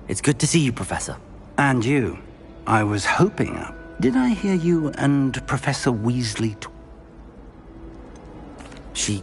It's good to see you, Professor. And you. I was hoping. Did I hear you and Professor Weasley She...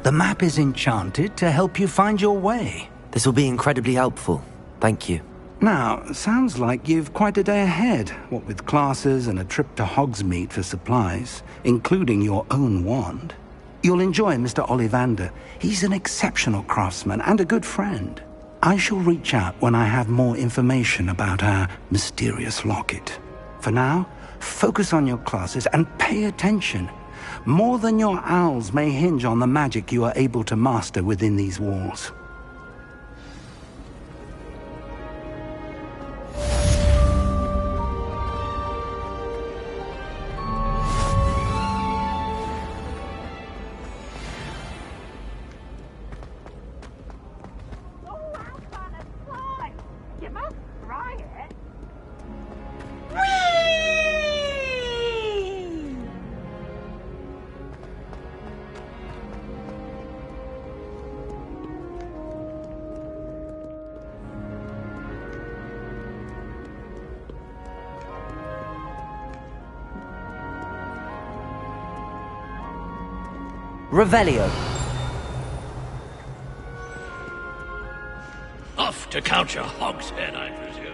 The map is enchanted to help you find your way. This will be incredibly helpful. Thank you. Now, sounds like you've quite a day ahead, what with classes and a trip to Hogsmeade for supplies, including your own wand. You'll enjoy Mr. Ollivander. He's an exceptional craftsman and a good friend. I shall reach out when I have more information about our mysterious locket. For now, focus on your classes and pay attention. More than your owls may hinge on the magic you are able to master within these walls. Revelio. Off to count your hogshead, I presume.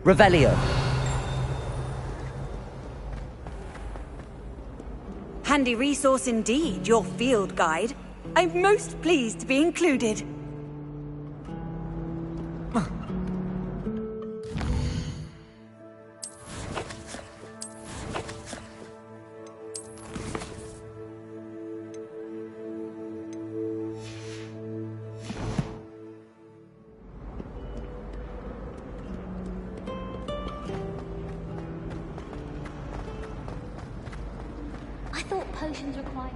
Revelio. Handy resource indeed, your field guide. I'm most pleased to be included. I thought potions required...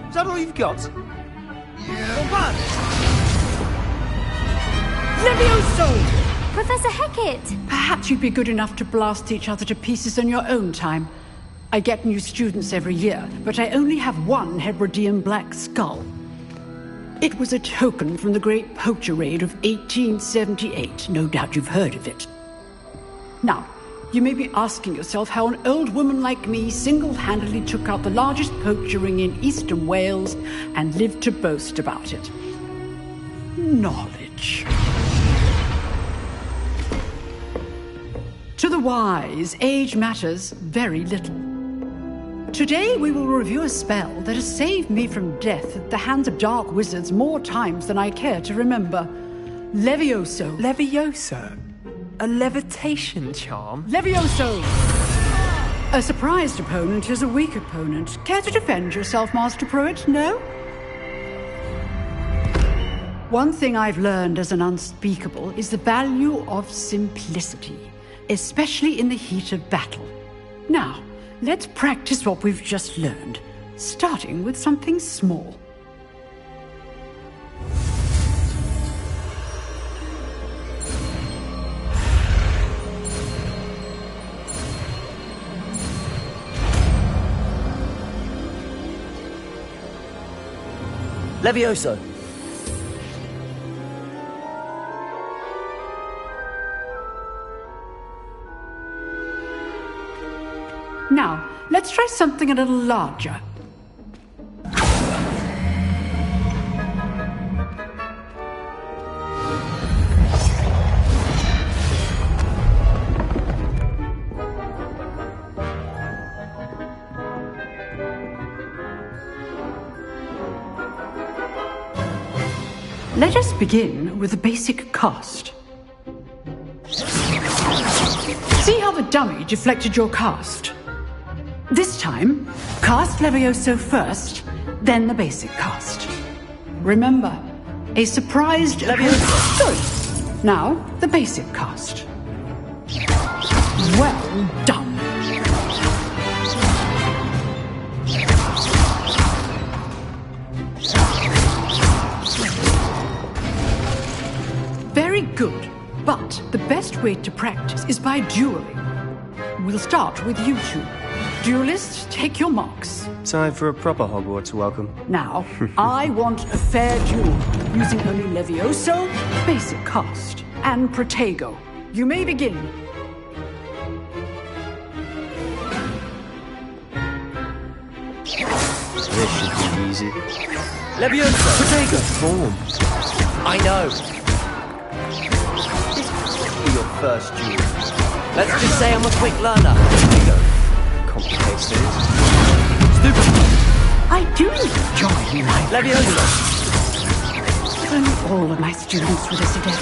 Is that all you've got? Yeah. Levioso! Professor Hecat! Perhaps you'd be good enough to blast each other to pieces in your own time. I get new students every year, but I only have one Hebridean black skull. It was a token from the Great Poacher Raid of 1878. No doubt you've heard of it. Now, you may be asking yourself how an old woman like me single-handedly took out the largest poacher ring in eastern Wales and lived to boast about it. Knowledge. To the wise, age matters very little. Today we will review a spell that has saved me from death at the hands of dark wizards more times than I care to remember. Levioso. Levioso? A levitation charm? Levioso! A surprised opponent is a weak opponent. Care to defend yourself, Master Pruitt? No? One thing I've learned as an unspeakable is the value of simplicity, especially in the heat of battle. Now, let's practice what we've just learned, starting with something small. Levioso. Now, let's try something a little larger. Let us begin with the basic cast. See how the dummy deflected your cast? This time, cast Levioso first, then the basic cast. Remember, a surprised Levioso. Good. Now, the basic cast. Well done. Very good, but the best way to practice is by dueling. We'll start with you two. Duelists, take your marks. Time for a proper Hogwarts welcome. Now, I want a fair duel, using only Levioso, basic cast, and Protego. You may begin. This should be easy. Levioso. Protego! Form. I know. This could be your first duel. Let's just say I'm a quick learner. Protego. Complicates things. Stupid. I do enjoy life. Levioso. And all of my students for this today.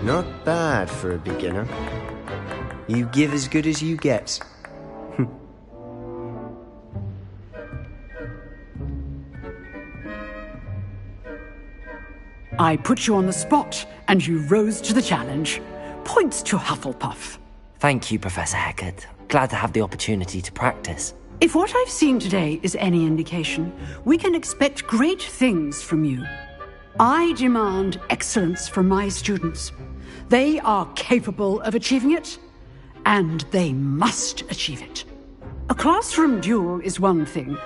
Not bad for a beginner. You give as good as you get. I put you on the spot, and you rose to the challenge. Points to Hufflepuff. Thank you, Professor Hecat. Glad to have the opportunity to practice. If what I've seen today is any indication, we can expect great things from you. I demand excellence from my students. They are capable of achieving it, and they must achieve it. A classroom duel is one thing,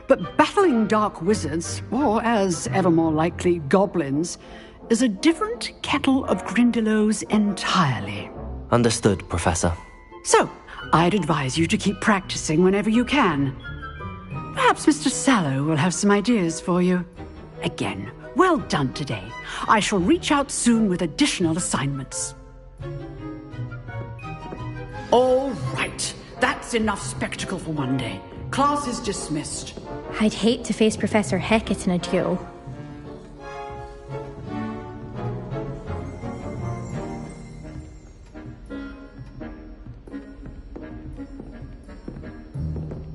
but battling dark wizards, or as ever more likely, goblins, is a different kettle of Grindylows entirely. Understood, Professor. So, I'd advise you to keep practicing whenever you can. Perhaps Mr. Sallow will have some ideas for you. Again, well done today. I shall reach out soon with additional assignments. All right. That's enough spectacle for one day. Class is dismissed. I'd hate to face Professor Hecat in a duel.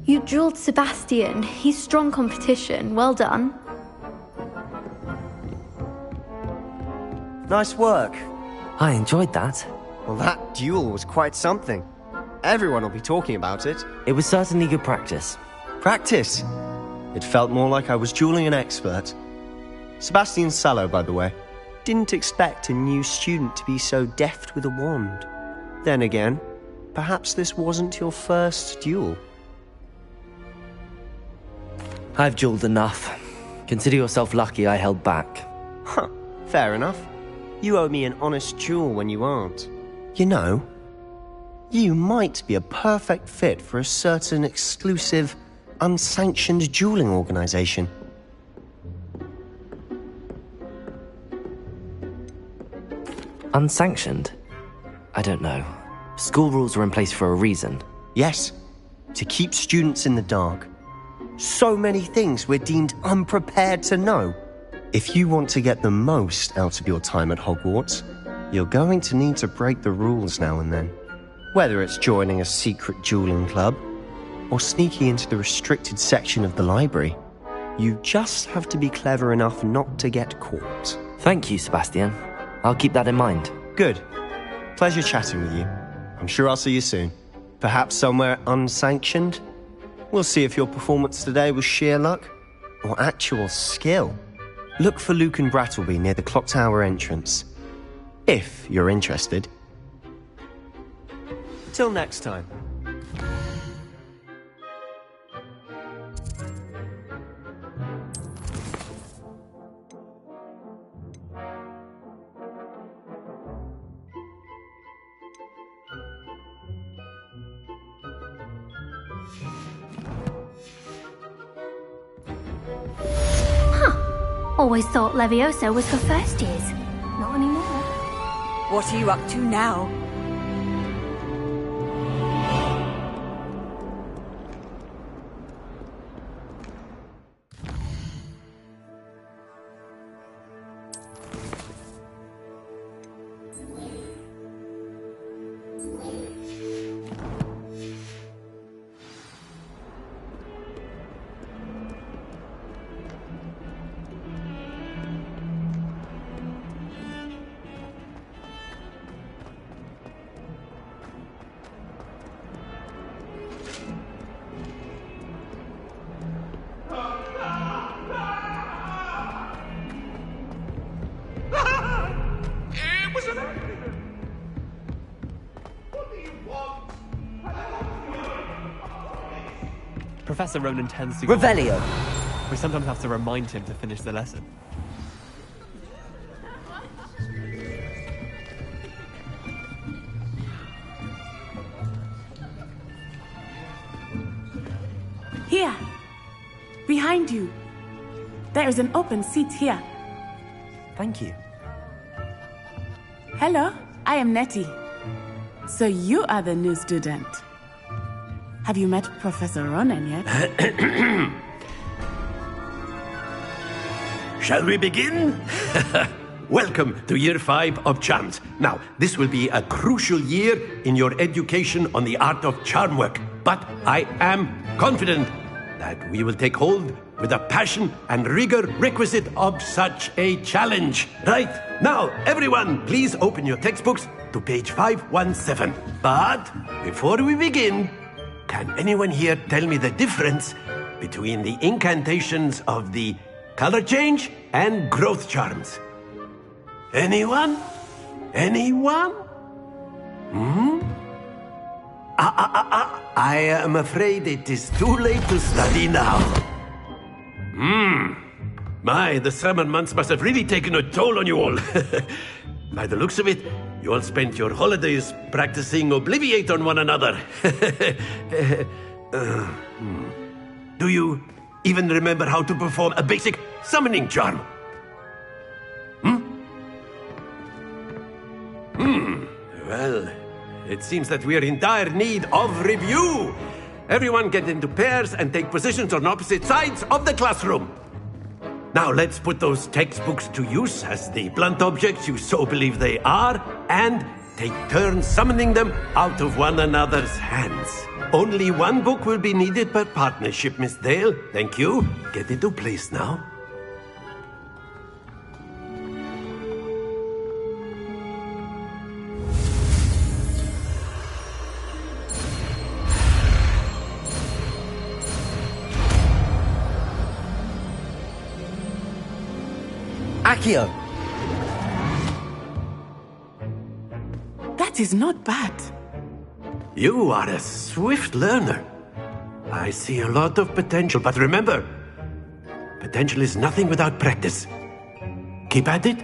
You dueled Sebastian. He's strong competition. Well done. Nice work. I enjoyed that. Well, that duel was quite something. Everyone will be talking about it. It was certainly good practice. Practice? It felt more like I was dueling an expert. Sebastian Sallow, by the way. Didn't expect a new student to be so deft with a wand. Then again, perhaps this wasn't your first duel. I've dueled enough. Consider yourself lucky I held back. Huh, fair enough. You owe me an honest duel when you aren't. You know, you might be a perfect fit for a certain exclusive, unsanctioned dueling organization. Unsanctioned? I don't know. School rules are in place for a reason. Yes, to keep students in the dark. So many things we're deemed unprepared to know. If you want to get the most out of your time at Hogwarts, You're going to need to break the rules now and then. Whether it's joining a secret dueling club, or sneaking into the restricted section of the library, you just have to be clever enough not to get caught. Thank you, Sebastian. I'll keep that in mind. Good. Pleasure chatting with you. I'm sure I'll see you soon. Perhaps somewhere unsanctioned? We'll see if your performance today was sheer luck or actual skill. Look for Luke and Brattleby near the clock tower entrance. If you're interested. Till next time. Always thought Levioso was for first years. Not anymore. What are you up to now? Professor Ronan tends to Revelio! We sometimes have to remind him to finish the lesson. Here! Behind you! There is an open seat here. Thank you. Hello, I am Nettie. So you are the new student. Have you met Professor Ronan yet? Shall we begin? Welcome to Year 5 of Charms. Now, this will be a crucial year in your education on the art of charm work. But I am confident that we will take hold with the passion and rigor requisite of such a challenge. Right, now, everyone, please open your textbooks to page 517. But before we begin, can anyone here tell me the difference between the incantations of the color change and growth charms? Anyone? Anyone? I am afraid it is too late to study now. My, the summer months must have really taken a toll on you all. By the looks of it, you all spent your holidays practicing Obliviate on one another. Do you even remember how to perform a basic summoning charm? Well, it seems that we are in dire need of review. Everyone get into pairs and take positions on opposite sides of the classroom. Now let's put those textbooks to use as the blunt objects you so believe they are, and take turns summoning them out of one another's hands. Only one book will be needed per partnership, Miss Dale. Thank you. Get into place now. Accio! That is not bad. You are a swift learner. I see a lot of potential, but remember, potential is nothing without practice. Keep at it.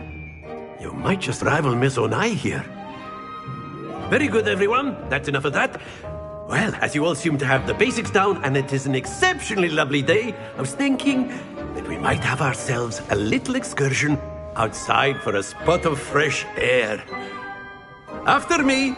You might just rival Miss Onai here. Very good, everyone. That's enough of that. Well, as you all seem to have the basics down, and it is an exceptionally lovely day, I was thinking that we might have ourselves a little excursion outside for a spot of fresh air. After me!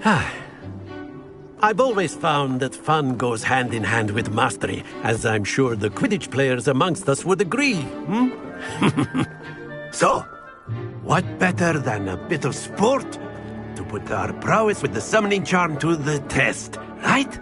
I've always found that fun goes hand in hand with mastery, as I'm sure the Quidditch players amongst us would agree. So, what better than a bit of sport to put our prowess with the summoning charm to the test, right?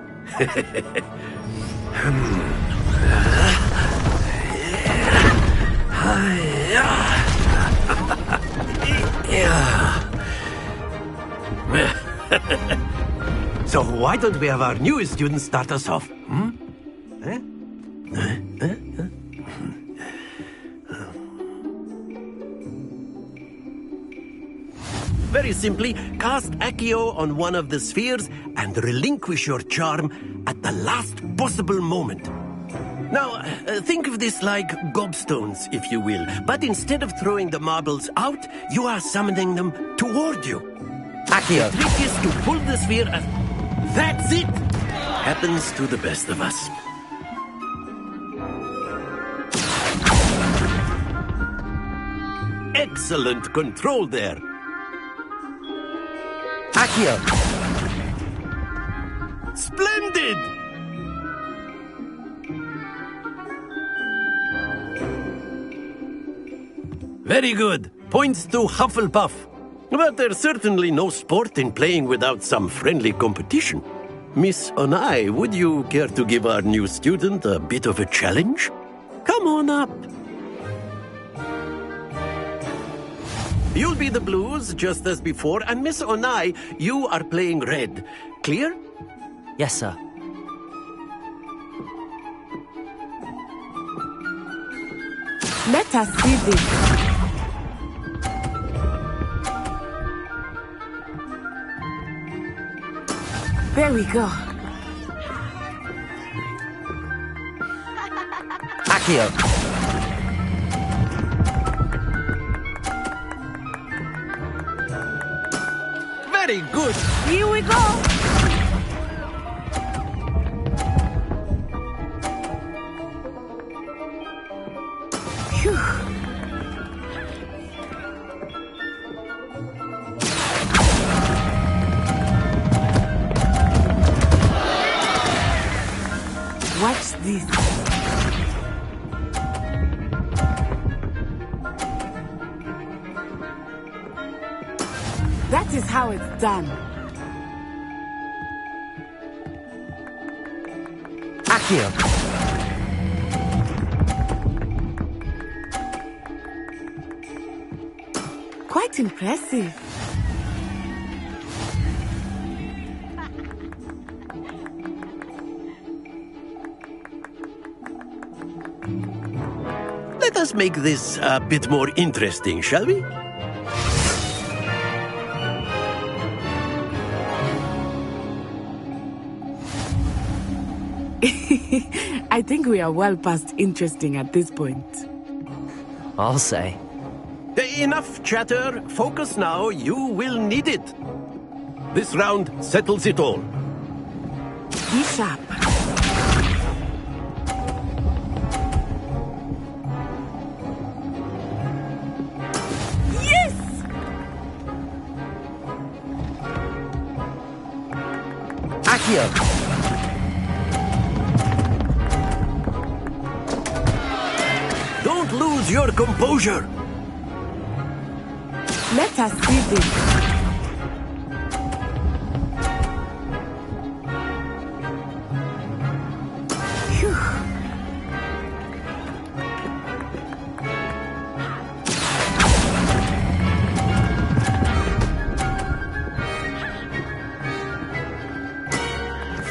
So why don't we have our newest student start us off? Very simply, cast KEV-O on one of the spheres and relinquish your charm at the last possible moment. Now, think of this like gobstones, if you will, but instead of throwing the marbles out, you are summoning them toward you. KEV-O. The trick is to pull the sphere as... That's it! Happens to the best of us. Excellent control there. KEV-O. Splendid! Very good. Points to Hufflepuff. But there's certainly no sport in playing without some friendly competition. Miss Onai, would you care to give our new student a bit of a challenge? Come on up. You'll be the blues, just as before, and Miss Onai, you are playing red. Clear? Yes, sir. Let us see this. There we go. KEV-O. Very good. Here we go. Phew. Watch this. That is how it's done. KEV-O. Quite impressive. Let us make this a bit more interesting, shall we? I think we are well past interesting at this point. I'll say. Enough chatter. Focus now. You will need it. This round settles it all. Be sharp. Yes! KEV-O. Don't lose your composure. Let us see this. Phew.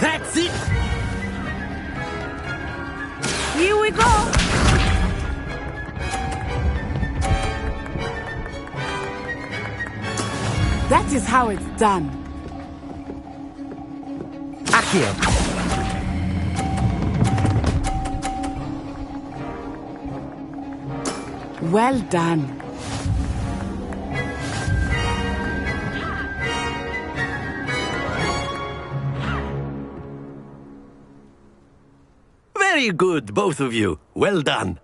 That's it. Here we go. That is how it's done. KEV-O. Well done. Very good, both of you. Well done.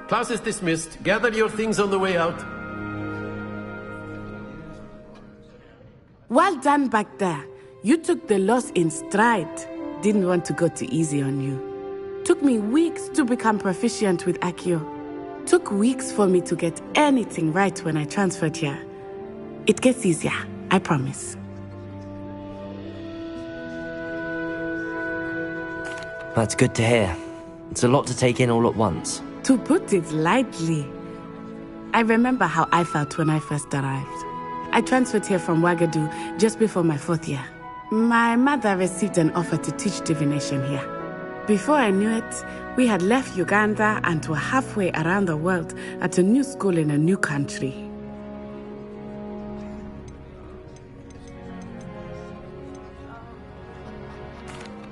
Class is dismissed. Gather your things on the way out. Well done back there. You took the loss in stride. Didn't want to go too easy on you. Took me weeks to become proficient with Accio. Took weeks for me to get anything right when I transferred here. It gets easier, I promise. That's good to hear. It's a lot to take in all at once. To put it lightly, I remember how I felt when I first arrived. I transferred here from Ouagadougou just before my 4th year. My mother received an offer to teach divination here. Before I knew it, we had left Uganda and were halfway around the world at a new school in a new country.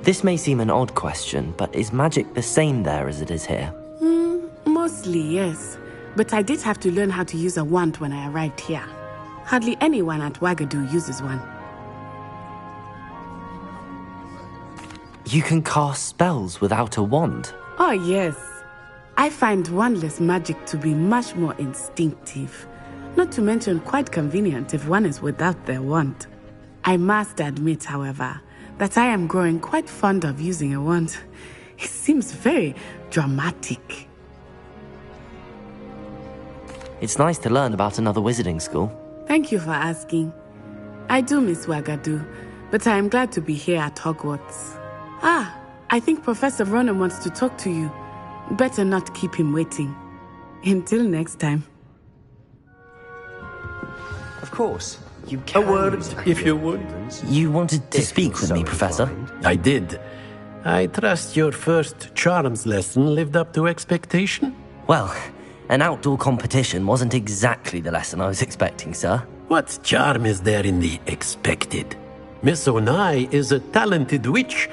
This may seem an odd question, but is magic the same there as it is here? Mostly, yes. But I did have to learn how to use a wand when I arrived here. Hardly anyone at Ouagadougou uses one. You can cast spells without a wand? Oh, yes. I find wandless magic to be much more instinctive. Not to mention quite convenient if one is without their wand. I must admit, however, that I am growing quite fond of using a wand. It seems very dramatic. It's nice to learn about another wizarding school. Thank you for asking. I do miss Ouagadougou, but I am glad to be here at Hogwarts. I think Professor Ronan wants to talk to you. Better not keep him waiting. Until next time. Of course. You can. A word, if you would. You wanted to speak with me, Professor? I did. I trust your first charms lesson lived up to expectation? Well, an outdoor competition wasn't exactly the lesson I was expecting, sir. What charm is there in the expected? Miss Onai is a talented witch.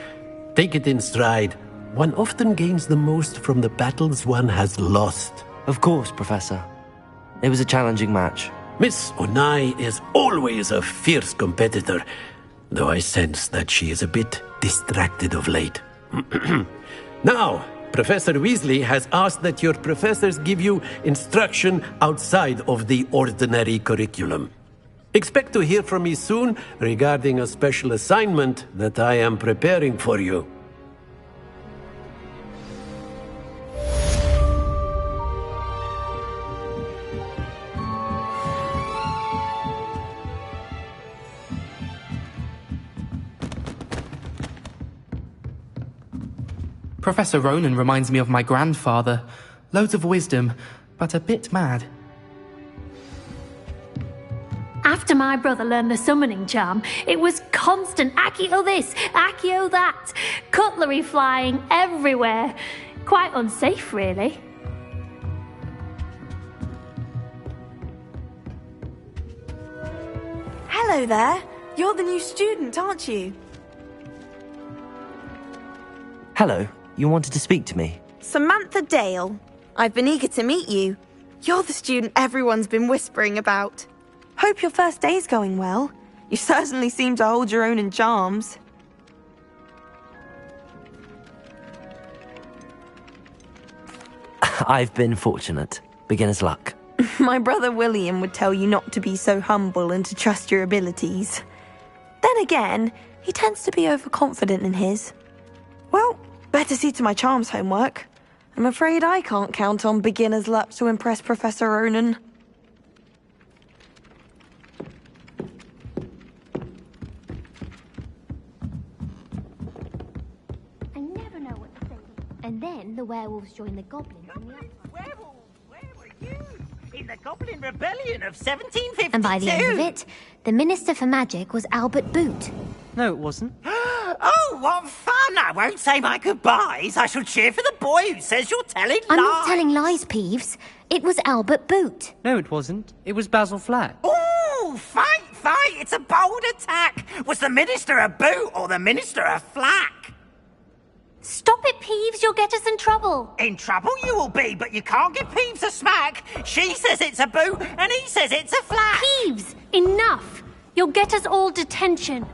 Take it in stride. One often gains the most from the battles one has lost. Of course, Professor. It was a challenging match. Miss Onai is always a fierce competitor, though I sense that she is a bit distracted of late. Now, Professor Weasley has asked that your professors give you instruction outside of the ordinary curriculum. Expect to hear from me soon regarding a special assignment that I am preparing for you. Professor Ronan reminds me of my grandfather. Loads of wisdom, but a bit mad. After my brother learned the summoning charm, it was constant Accio this, Accio that. Cutlery flying everywhere. Quite unsafe, really. Hello there. You're the new student, aren't you? Hello. You wanted to speak to me? Samantha Dale. I've been eager to meet you. You're the student everyone's been whispering about. Hope your first day's going well. You certainly seem to hold your own in charms. I've been fortunate. Beginner's luck. My brother William would tell you not to be so humble and to trust your abilities. Then again, he tends to be overconfident in his. Well, better see to my charms homework. I'm afraid I can't count on beginner's luck to impress Professor Ronan. I never know what to say. And then the werewolves join the goblins. Werewolves? Where were you? In the Goblin Rebellion of 1752? And by the end of it, the Minister for Magic was Albert Boot. No, it wasn't. Oh, what fun! I won't say my goodbyes. I shall cheer for the boy who says you're telling lies. I'm not telling lies, Peeves. It was Albert Boot. No, it wasn't. It was Basil Flack. Oh, fight! It's a bold attack. Was the Minister a boot or the Minister a flack? Stop it, Peeves. You'll get us in trouble. In trouble you will be, but you can't give Peeves a smack. She says it's a boot and he says it's a flack. Peeves, enough. You'll get us all detention.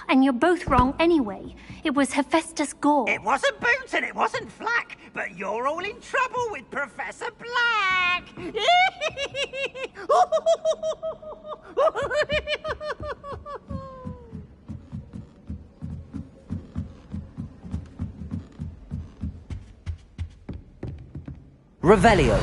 And you're both wrong anyway. It was Hephaestus Gore. It wasn't Boot and it wasn't Flack, but you're all in trouble with Professor Black. Revelio.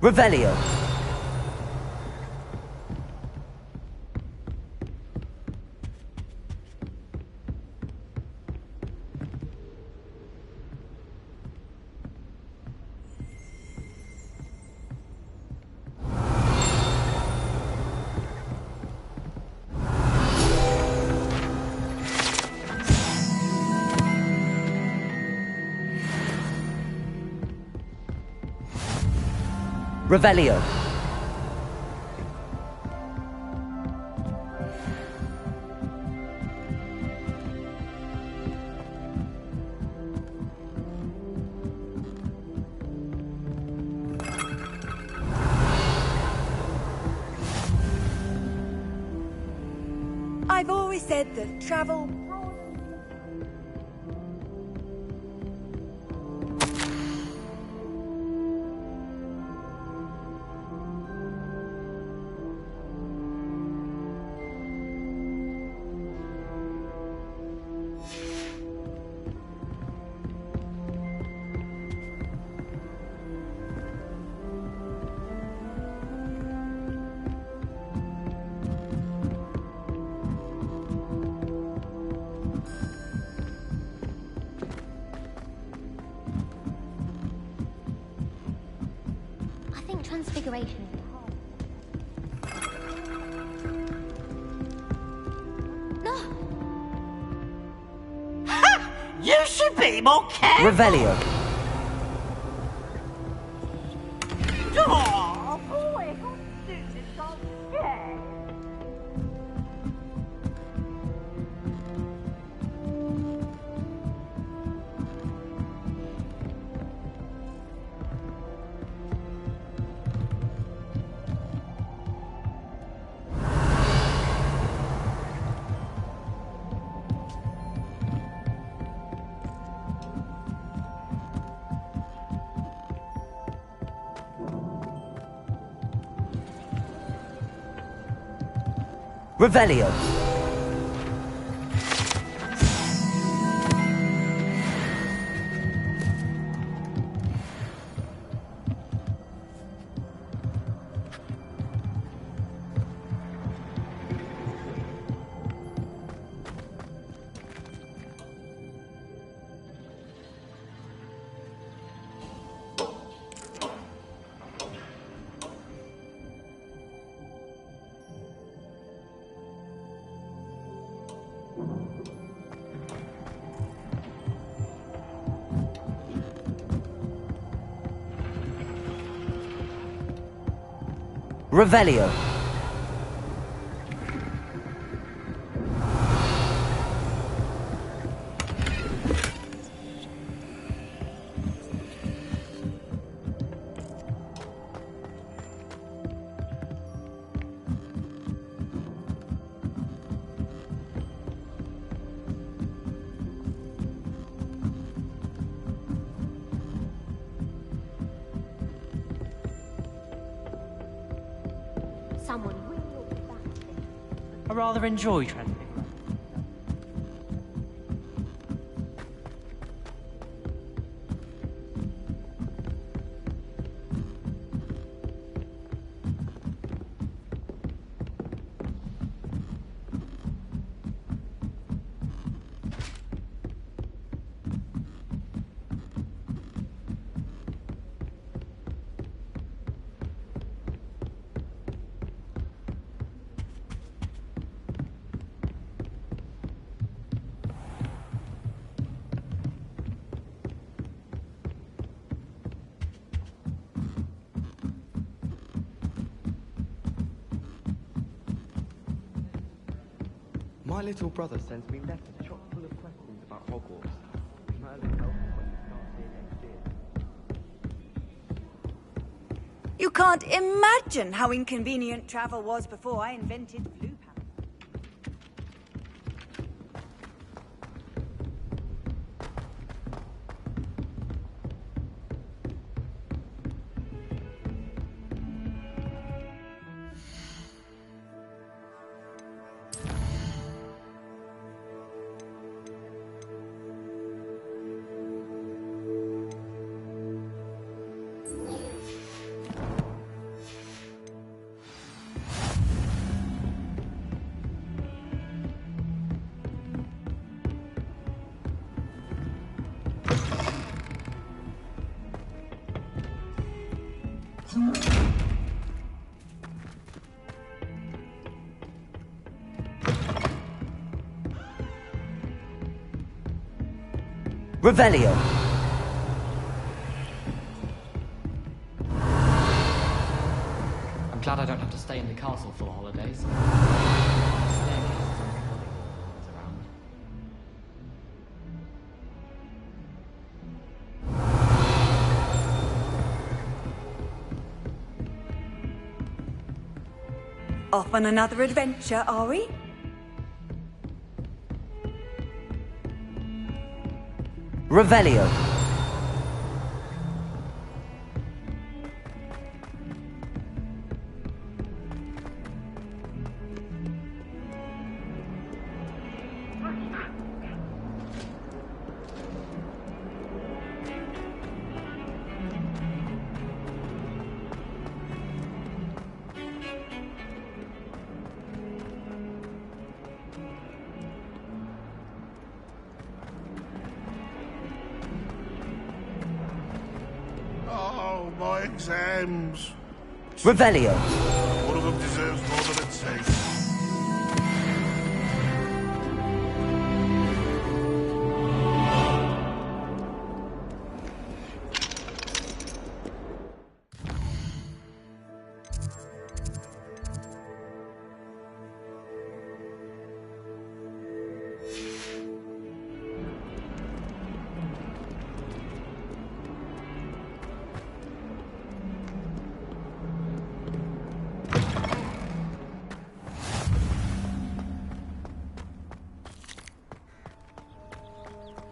Revelio. Revelio. I've always said that travel... I think transfiguration is hard. No! Ha! You should be more careful! Revelio. Oh, boy, I can't do this, I'm scared. Revelio. Revelio. Someone really ought to be back to this. I rather enjoy transfiguration. My little brother sends me letters chock full of questions about Hogwarts. Might have helped when he starts here next year. You can't imagine how inconvenient travel was before I invented blue powder. Revelio. I'm glad I don't have to stay in the castle for the holidays. Off on another adventure, are we? Revelio. Oh, my exams. Revelio. One of them deserves more than it takes.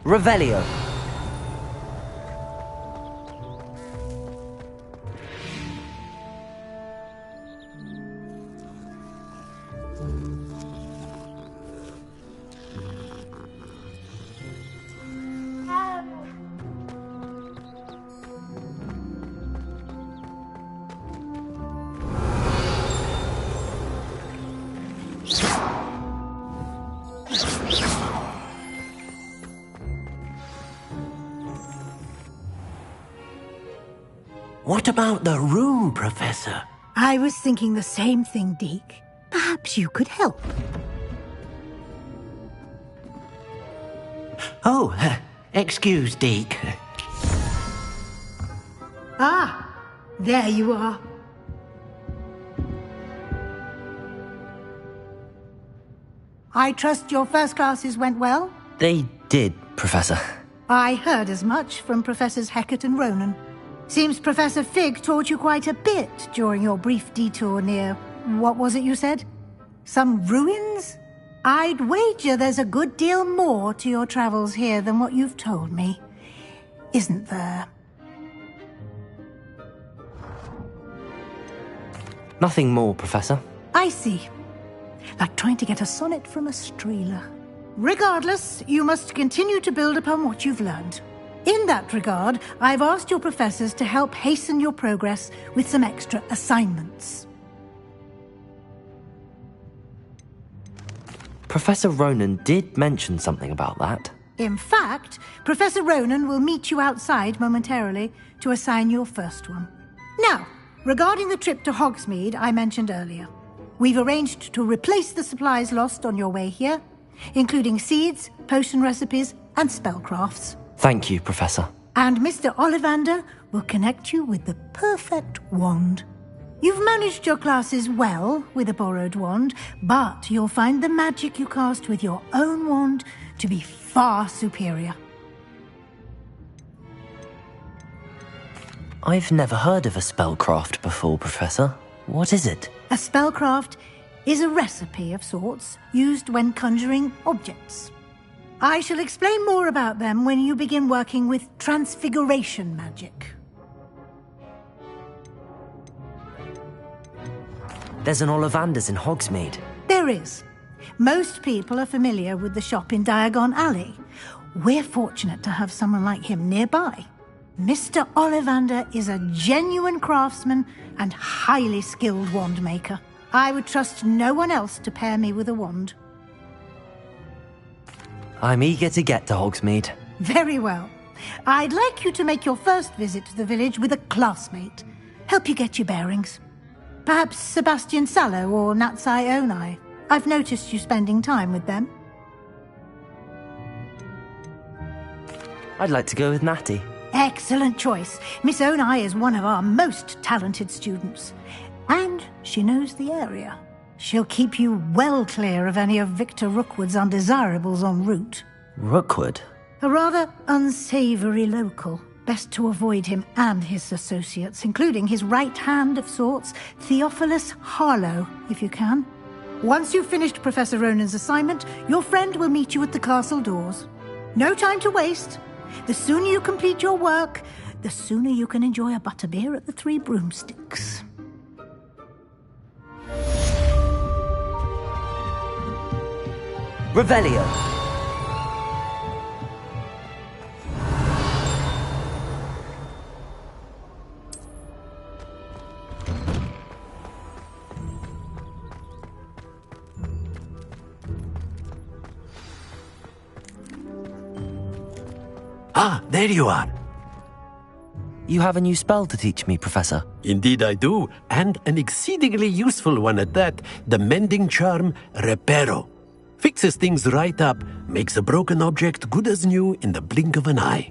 Revelio. What about the room, Professor? I was thinking the same thing, Deke. Perhaps you could help. Oh, excuse, Deke. Ah, there you are. I trust your first classes went well? They did, Professor. I heard as much from Professors Hecat and Ronan. Seems Professor Fig taught you quite a bit during your brief detour near... what was it you said? Some ruins? I'd wager there's a good deal more to your travels here than what you've told me. Isn't there? Nothing more, Professor. I see. Like trying to get a sonnet from a streeler. Regardless, you must continue to build upon what you've learned. In that regard, I've asked your professors to help hasten your progress with some extra assignments. Professor Ronan did mention something about that. In fact, Professor Ronan will meet you outside momentarily to assign your first one. Now, regarding the trip to Hogsmeade I mentioned earlier, we've arranged to replace the supplies lost on your way here, including seeds, potion recipes, and spellcrafts. Thank you, Professor. And Mr. Ollivander will connect you with the perfect wand. You've managed your classes well with a borrowed wand, but you'll find the magic you cast with your own wand to be far superior. I've never heard of a spellcraft before, Professor. What is it? A spellcraft is a recipe of sorts used when conjuring objects. I shall explain more about them when you begin working with transfiguration magic. There's an Ollivander's in Hogsmeade. There is. Most people are familiar with the shop in Diagon Alley. We're fortunate to have someone like him nearby. Mr. Ollivander is a genuine craftsman and highly skilled wand maker. I would trust no one else to pair me with a wand. I'm eager to get to Hogsmeade. Very well. I'd like you to make your first visit to the village with a classmate. Help you get your bearings. Perhaps Sebastian Sallow or Natsai Onai. I've noticed you spending time with them. I'd like to go with Natty. Excellent choice. Miss Onai is one of our most talented students. And she knows the area. She'll keep you well clear of any of Victor Rookwood's undesirables en route. Rookwood? A rather unsavoury local. Best to avoid him and his associates, including his right hand of sorts, Theophilus Harlow, if you can. Once you've finished Professor Ronan's assignment, your friend will meet you at the castle doors. No time to waste. The sooner you complete your work, the sooner you can enjoy a butterbeer at the Three Broomsticks. Revelio. Ah, there you are. You have a new spell to teach me, Professor. Indeed I do, and an exceedingly useful one at that. The mending charm, Reparo. Fixes things right up, makes a broken object good as new in the blink of an eye.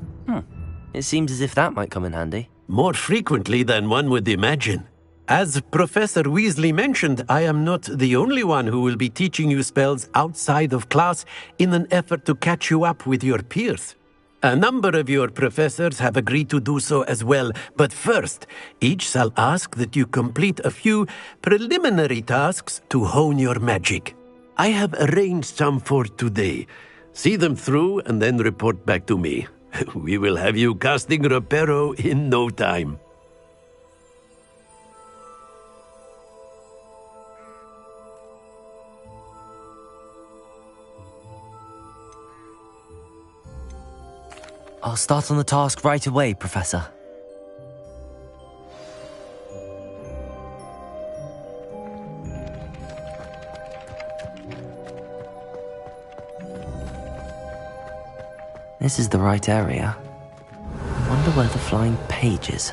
It seems as if that might come in handy. More frequently than one would imagine. As Professor Weasley mentioned, I am not the only one who will be teaching you spells outside of class in an effort to catch you up with your peers. A number of your professors have agreed to do so as well, but first, each shall ask that you complete a few preliminary tasks to hone your magic. I have arranged some for today. See them through and then report back to me. We will have you casting Reparo in no time. I'll start on the task right away, Professor. This is the right area. Wonder where the flying page is.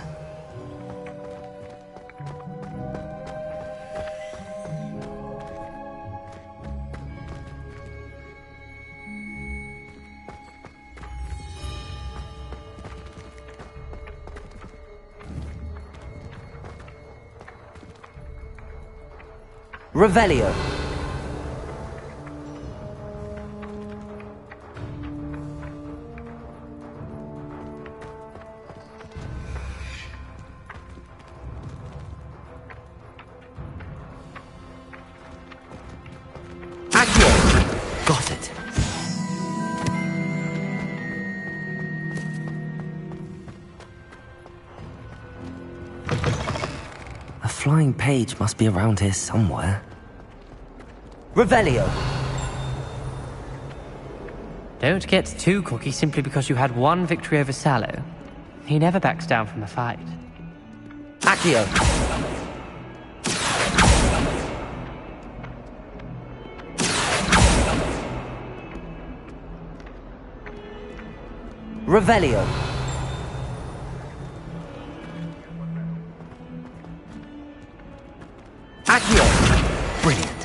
Revelio. Accio. Got it. A flying page must be around here somewhere. Revelio. Don't get too cocky simply because you had one victory over Sallow. He never backs down from a fight. Accio. Revelio. Accio. Brilliant.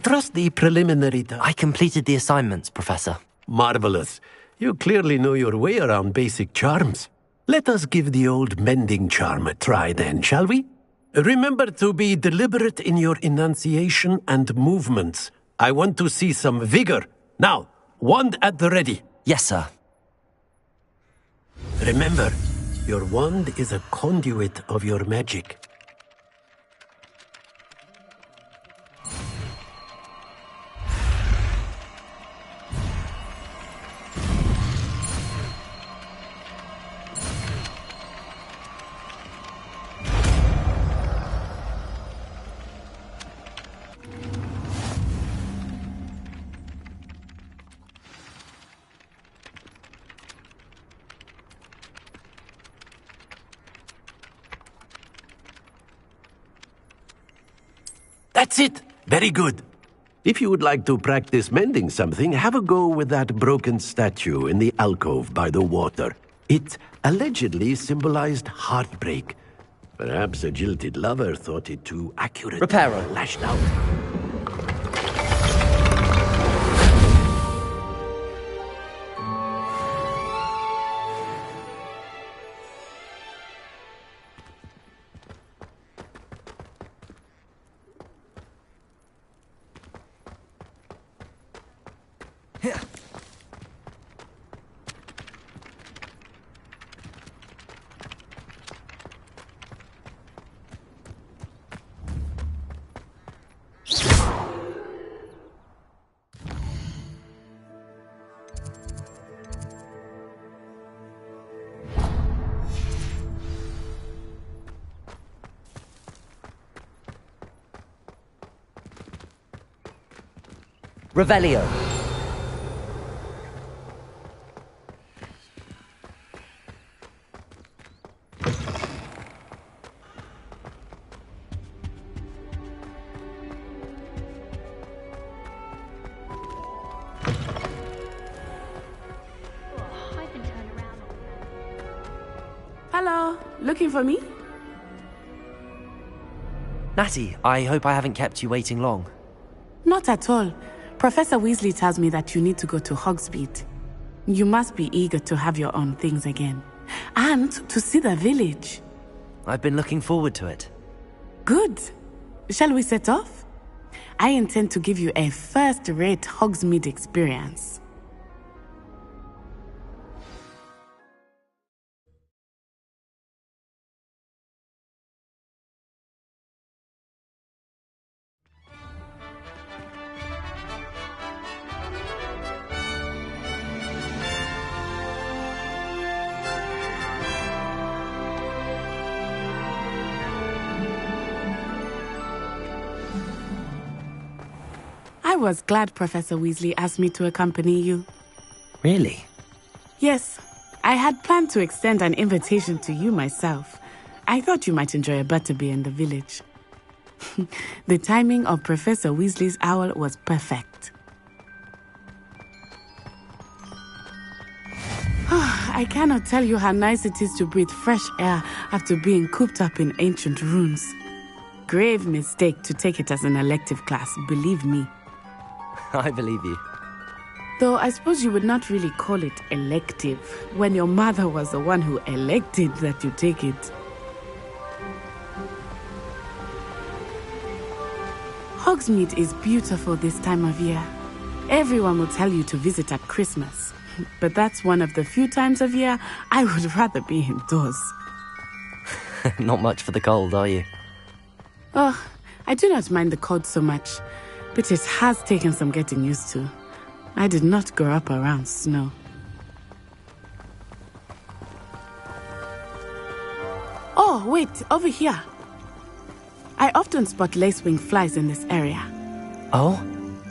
trust the preliminary... I completed the assignments, Professor. Marvelous. You clearly know your way around basic charms. Let us give the old mending charm a try then, shall we? Remember to be deliberate in your enunciation and movements. I want to see some vigor. Now, wand at the ready. Yes, sir. Remember, your wand is a conduit of your magic. That's it! Very good. If you would like to practice mending something, have a go with that broken statue in the alcove by the water. It allegedly symbolized heartbreak. Perhaps a jilted lover thought it too accurate. Reparo. Lashed out. Revelio. Hello, looking for me? Natty, I hope I haven't kept you waiting long. Not at all. Professor Weasley tells me that you need to go to Hogsmeade. You must be eager to have your own things again. And to see the village. I've been looking forward to it. Good. Shall we set off? I intend to give you a first-rate Hogsmeade experience. I was glad Professor Weasley asked me to accompany you. Really? Yes. I had planned to extend an invitation to you myself. I thought you might enjoy a butterbeer in the village. The timing of Professor Weasley's owl was perfect. I cannot tell you how nice it is to breathe fresh air after being cooped up in ancient ruins. Grave mistake to take it as an elective class, believe me. I believe you. Though I suppose you would not really call it elective when your mother was the one who elected that you take it. Hogsmeade is beautiful this time of year. Everyone will tell you to visit at Christmas. But that's one of the few times of year I would rather be indoors. Not much for the cold, are you? Oh, I do not mind the cold so much, but it has taken some getting used to. I did not grow up around snow. Oh, wait, over here. I often spot lacewing flies in this area. Oh?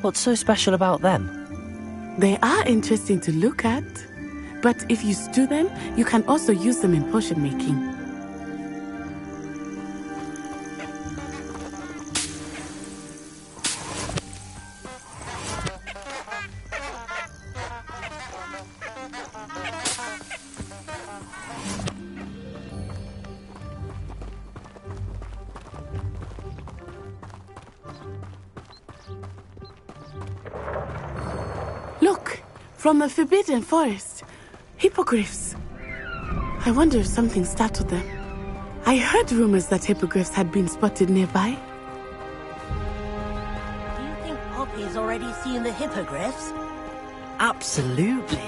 What's so special about them? They are interesting to look at, but if you stew them, you can also use them in potion making. From the Forbidden Forest. Hippogriffs. I wonder if something startled them. I heard rumors that hippogriffs had been spotted nearby. Do you think Poppy's already seen the hippogriffs? Absolutely.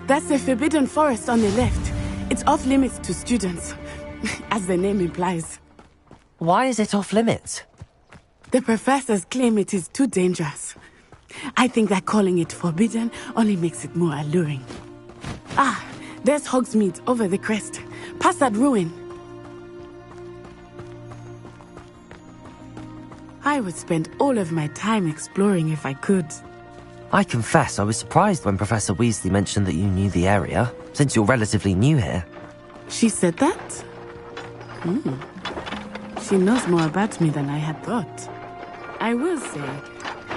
That's the Forbidden Forest on the left. It's off limits to students, as the name implies. Why is it off limits? The professors claim it is too dangerous. I think that calling it forbidden only makes it more alluring. Ah, there's Hogsmeade over the crest, past that ruin. I would spend all of my time exploring if I could. I confess I was surprised when Professor Weasley mentioned that you knew the area, since you're relatively new here. She said that? She knows more about me than I had thought. I will say,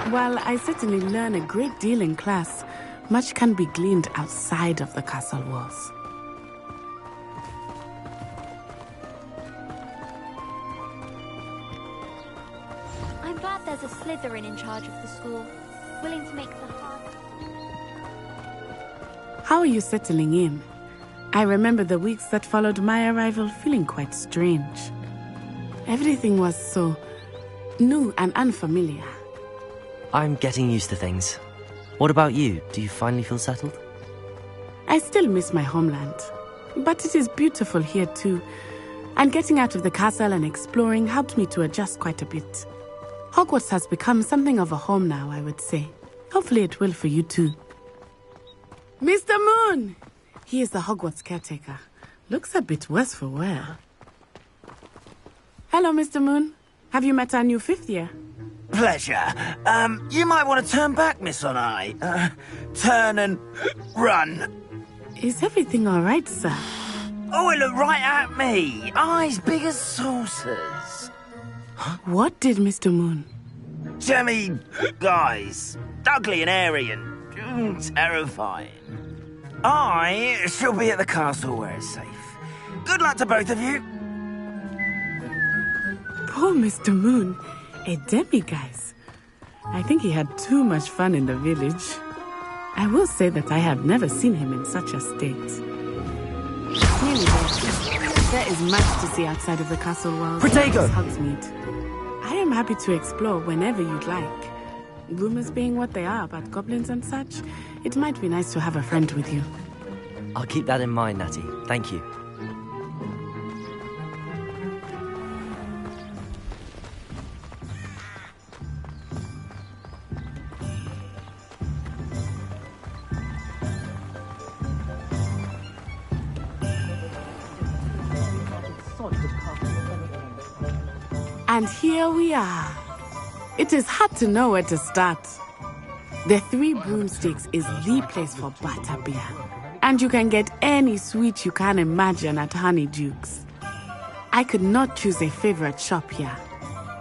while I certainly learn a great deal in class, much can be gleaned outside of the castle walls. I'm glad there's a Slytherin in charge of the school, willing to make the hard... How are you settling in? I remember the weeks that followed my arrival feeling quite strange. Everything was so new and unfamiliar. I'm getting used to things. What about you? Do you finally feel settled? I still miss my homeland, but it is beautiful here too. And getting out of the castle and exploring helped me to adjust quite a bit. Hogwarts has become something of a home now, I would say. Hopefully it will for you too. Mr. Moon! He is the Hogwarts caretaker. Looks a bit worse for wear. Hello, Mr. Moon. Have you met our new 5th year? Pleasure. You might want to turn back, Miss Onai. Turn and run. Is everything all right, sir? Oh, it looked right at me. Eyes big as saucers. What did Mr. Moon? Jemmy guys. Ugly and airy and terrifying. I shall be at the castle where it's safe. Good luck to both of you. Poor Mr. Moon. A demiguise. I think he had too much fun in the village. I will say that I have never seen him in such a state. There is much to see outside of the castle walls. Protego! Hogsmeade. I am happy to explore whenever you'd like. Rumors being what they are about goblins and such, it might be nice to have a friend with you. I'll keep that in mind, Natty. Thank you. And here we are. It is hard to know where to start. The Three Broomsticks is the place for butterbeer. And you can get any sweet you can imagine at Honeydukes. I could not choose a favorite shop here.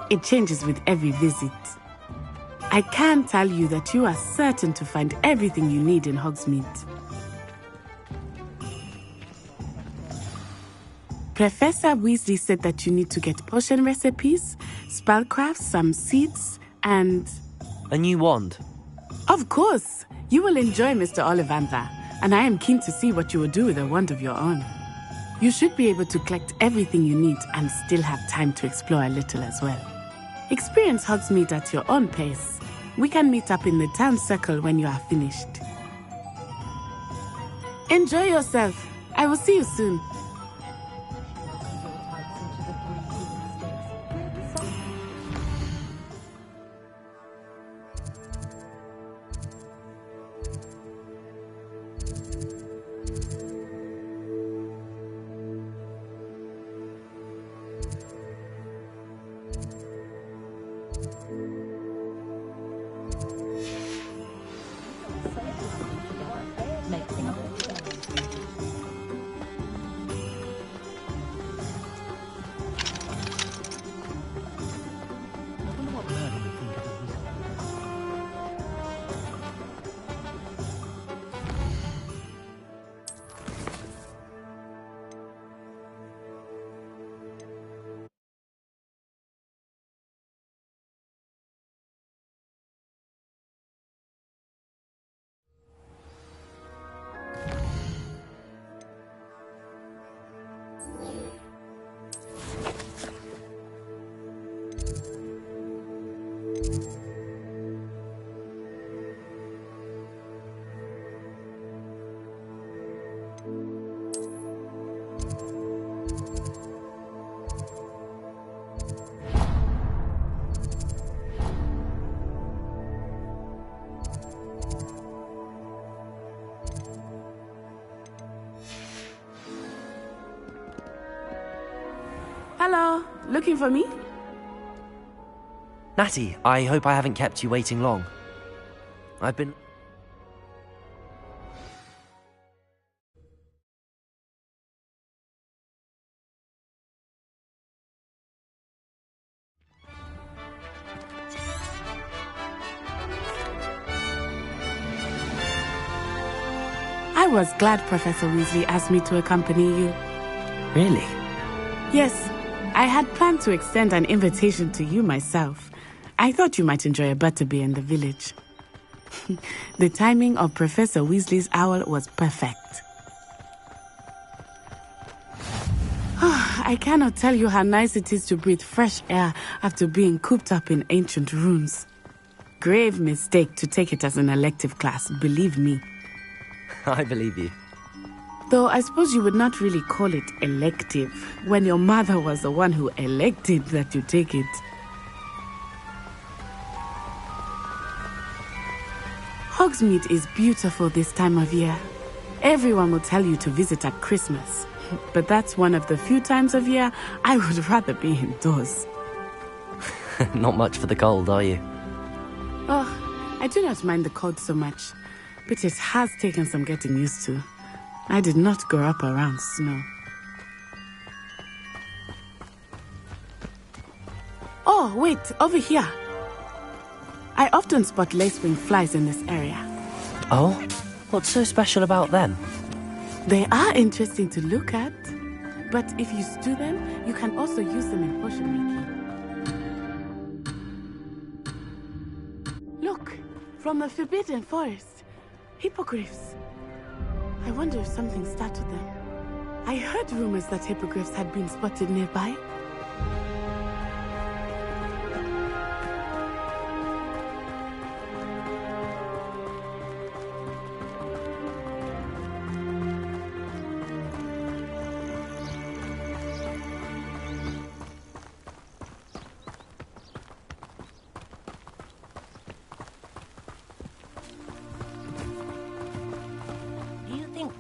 It changes with every visit. I can tell you that you are certain to find everything you need in Hogsmeade. Professor Weasley said that you need to get potion recipes, spellcrafts, some seeds, and... A new wand? Of course! You will enjoy Mr. Ollivander, and I am keen to see what you will do with a wand of your own. You should be able to collect everything you need and still have time to explore a little as well. Experience Hogsmeade at your own pace. We can meet up in the town circle when you are finished. Enjoy yourself. I will see you soon. Hello, looking for me? Natty, I hope I haven't kept you waiting long. I've been... I was glad Professor Weasley asked me to accompany you. Really? Yes, I had planned to extend an invitation to you myself. I thought you might enjoy a butterbeer in the village. The timing of Professor Weasley's owl was perfect. I cannot tell you how nice it is to breathe fresh air after being cooped up in ancient runes. Grave mistake to take it as an elective class, believe me. I believe you. Though I suppose you would not really call it elective when your mother was the one who elected that you take it. Hogsmeade is beautiful this time of year. Everyone will tell you to visit at Christmas, but that's one of the few times of year I would rather be indoors. Not much for the cold, are you? Oh, I do not mind the cold so much, but it has taken some getting used to. I did not grow up around snow. Oh, wait, over here. I often spot lacewing flies in this area. Oh? What's so special about them? They are interesting to look at, but if you stew them, you can also use them in potion making. Look, from the Forbidden Forest. Hippogriffs. I wonder if something startled them. I heard rumors that hippogriffs had been spotted nearby.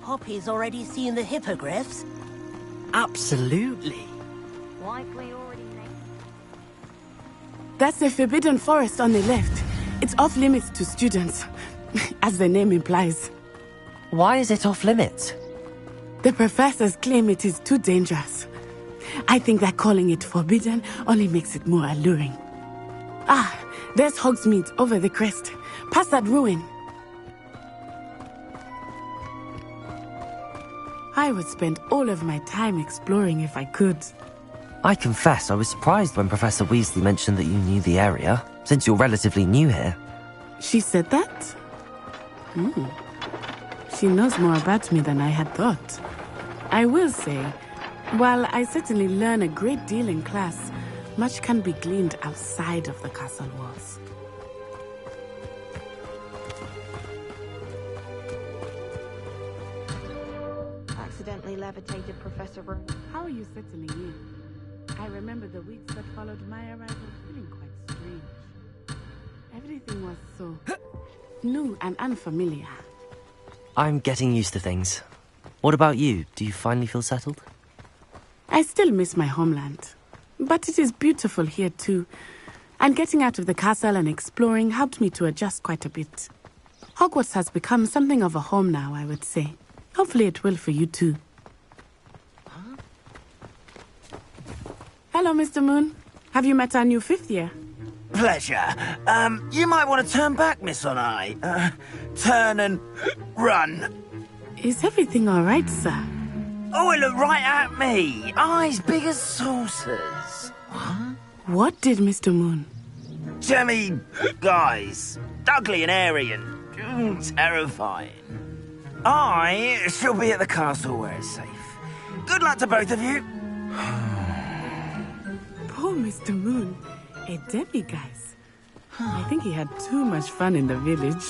Poppy's already seen the hippogriffs? Absolutely. Likely already know. That's the Forbidden Forest on the left. It's off limits to students, as the name implies. Why is it off limits? The professors claim it is too dangerous. I think that calling it forbidden only makes it more alluring. Ah, there's Hogsmeade over the crest. Past that ruin. I would spend all of my time exploring if I could. I confess I was surprised when Professor Weasley mentioned that you knew the area, since you're relatively new here. She said that? She knows more about me than I had thought. I will say, while I certainly learn a great deal in class, much can be gleaned outside of the castle walls. Accidentally levitated Professor Room. How are you settling in? I remember the weeks that followed my arrival feeling quite strange. Everything was so new and unfamiliar. I'm getting used to things. What about you? Do you finally feel settled? I still miss my homeland, but it is beautiful here too. And getting out of the castle and exploring helped me to adjust quite a bit. Hogwarts has become something of a home now, I would say. Hopefully it will for you too. Huh? Hello, Mr. Moon. Have you met our new fifth year? Pleasure. You might want to turn back, Miss On-Eye. Turn and run. Is everything all right, sir? Oh, it looked right at me. Eyes big as saucers. What did Mr. Moon? Jemmy, guys. Ugly and airy and terrifying. I shall be at the castle where it's safe. Good luck to both of you. Poor Mr. Moon. A demiguise. I think he had too much fun in the village.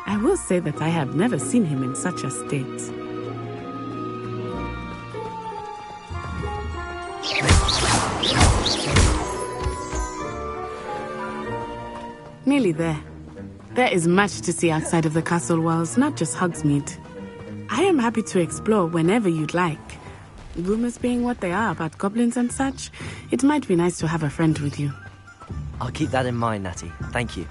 I will say that I have never seen him in such a state. Nearly there. There is much to see outside of the castle walls, not just Hogsmeade. I am happy to explore whenever you'd like. Rumors being what they are about goblins and such, it might be nice to have a friend with you. I'll keep that in mind, Natty. Thank you.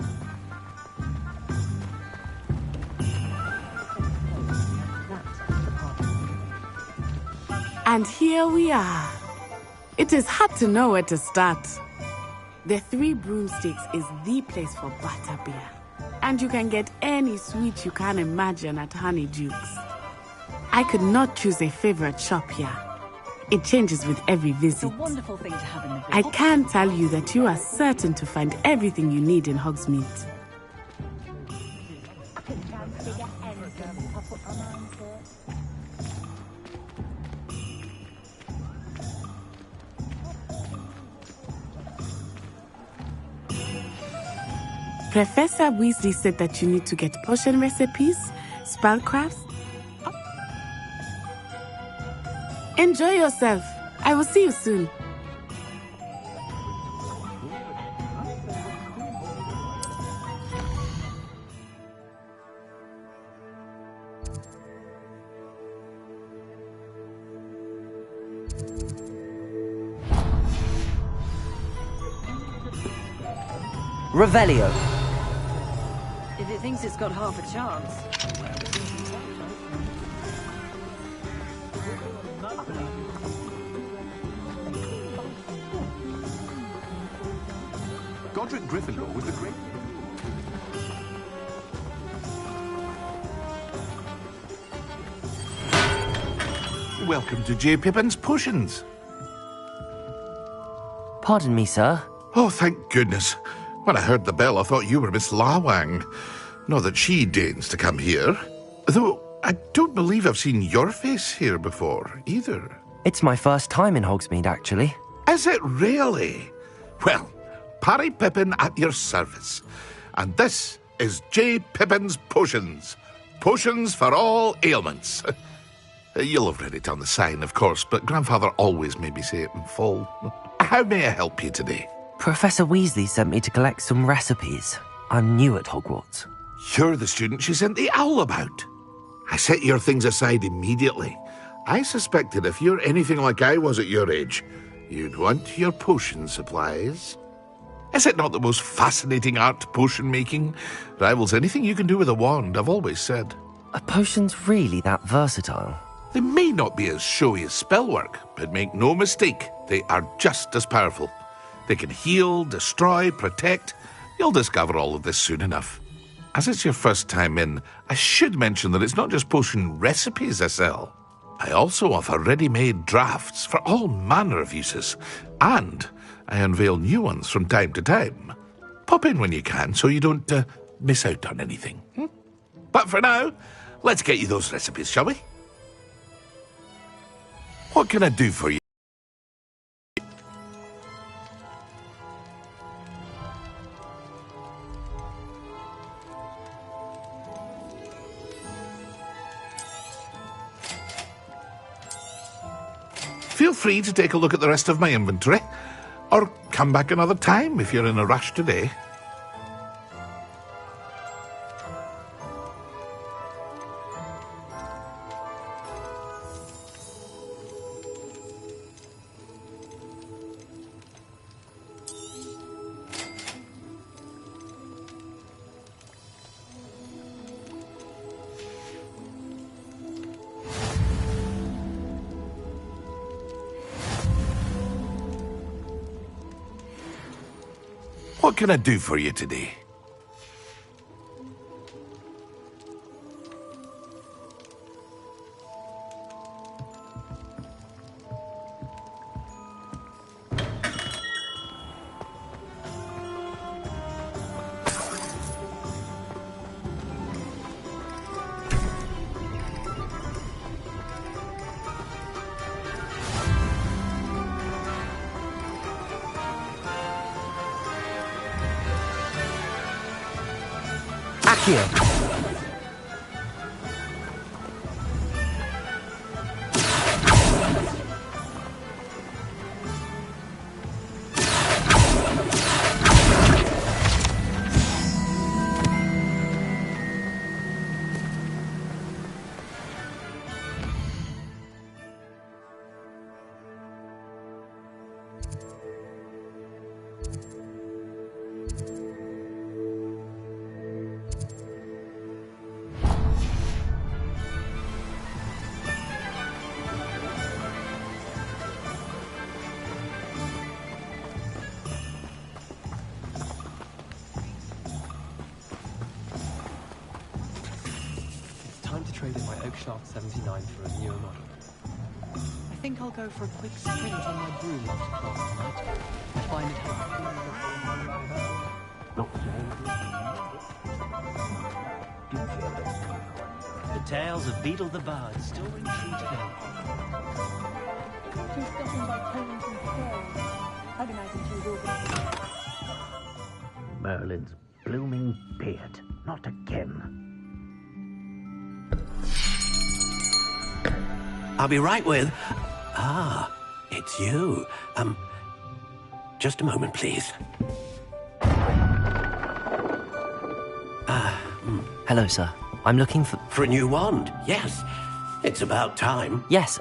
And here we are. It is hard to know where to start. The Three Broomsticks is the place for butterbeer. And you can get any sweet you can imagine at Honeydukes. I could not choose a favorite shop here. It changes with every visit. It's a wonderful thing to have in the village. I can tell you that you are certain to find everything you need in Hogsmeade. Professor Weasley said that you need to get potion recipes, spellcrafts. Enjoy yourself. I will see you soon. Revelio. If it thinks it's got half a chance. Godric Gryffindor was the great... Welcome to J. Pippin's Potions. Pardon me, sir. Oh, thank goodness. When I heard the bell, I thought you were Miss Lawang. Not that she deigns to come here. Though, I don't believe I've seen your face here before, either. It's my first time in Hogsmeade, actually. Is it really? Well, Parry Pippin at your service. And this is J. Pippin's Potions. Potions for all ailments. You'll have read it on the sign, of course, but Grandfather always made me say it in full. How may I help you today? Professor Weasley sent me to collect some recipes. I'm new at Hogwarts. You're the student she sent the owl about. I set your things aside immediately. I suspected if you're anything like I was at your age, you'd want your potion supplies. Is it not the most fascinating art, potion making? Rivals anything you can do with a wand, I've always said. Are potions really that versatile? They may not be as showy as spellwork, but make no mistake, they are just as powerful. They can heal, destroy, protect. You'll discover all of this soon enough. As it's your first time in, I should mention that it's not just potion recipes I sell. I also offer ready-made drafts for all manner of uses, and I unveil new ones from time to time. Pop in when you can so you don't miss out on anything. But for now, let's get you those recipes, shall we? What can I do for you? Feel free to take a look at the rest of my inventory, or come back another time if you're in a rush today. What can I do for you today? Accio. Time to trade in my Oak Shaft 79 for a newer model. I think I'll go for a quick sprint on my broom after class tonight. I find it The tales of Beetle the Bard still ring true today. Merlin's blooming beard. Not again. I'll be right with... Ah, it's you. Just a moment, please. Hello, sir. I'm looking for... For a new wand, yes. It's about time. Yes,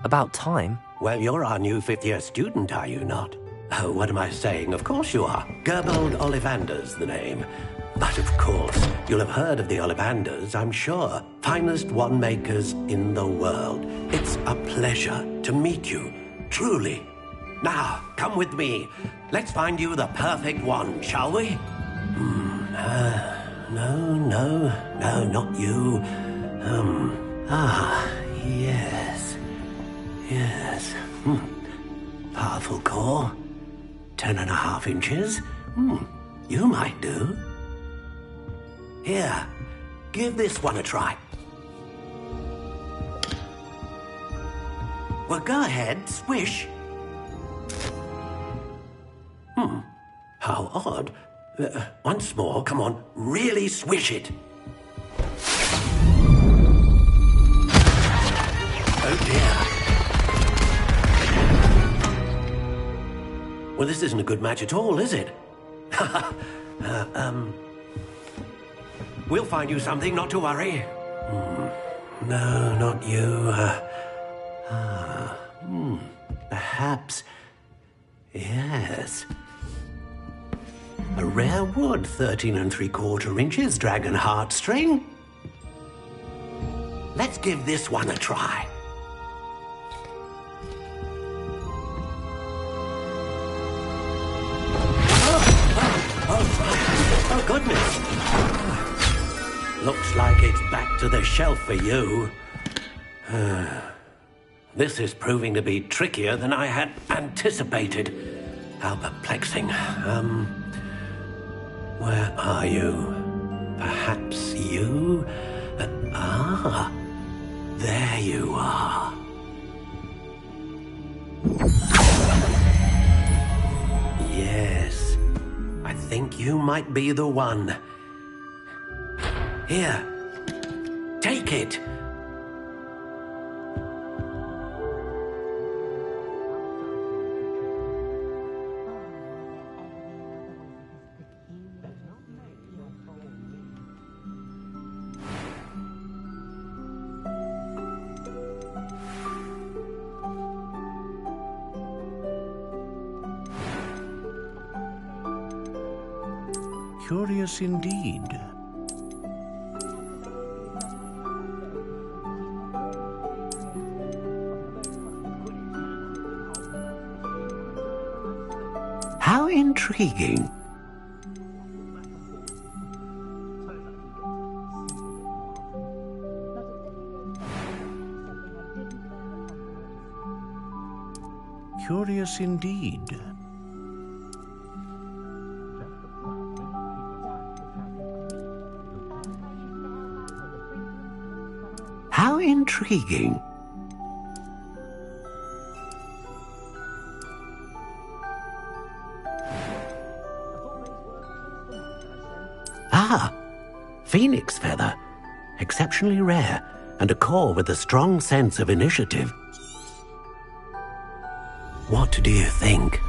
about time? Well, you're our new fifth-year student, are you not? Oh, what am I saying? Of course you are. Gerbold Ollivander's the name. But of course, you'll have heard of the Ollivanders, I'm sure. Finest wand makers in the world. It's a pleasure to meet you, truly. Now, come with me. Let's find you the perfect wand, shall we? No, not you. Yes. Powerful core. 10.5 inches. You might do. Here, give this one a try. Well, go ahead, swish. How odd. Once more, come on, really swish it. Oh dear. Well, this isn't a good match at all, is it? We'll find you something, not to worry. No, not you. Perhaps... Yes. A rare wood, 13 3/4 inches, dragon heartstring. Let's give this one a try. Oh, goodness. Looks like it's back to the shelf for you. This is proving to be trickier than I had anticipated. How perplexing. Where are you? Perhaps you? There you are. Yes, I think you might be the one. Here, take it. Curious indeed. How intriguing. Curious indeed. How intriguing. exceptionally rare, and a core with a strong sense of initiative. What do you think?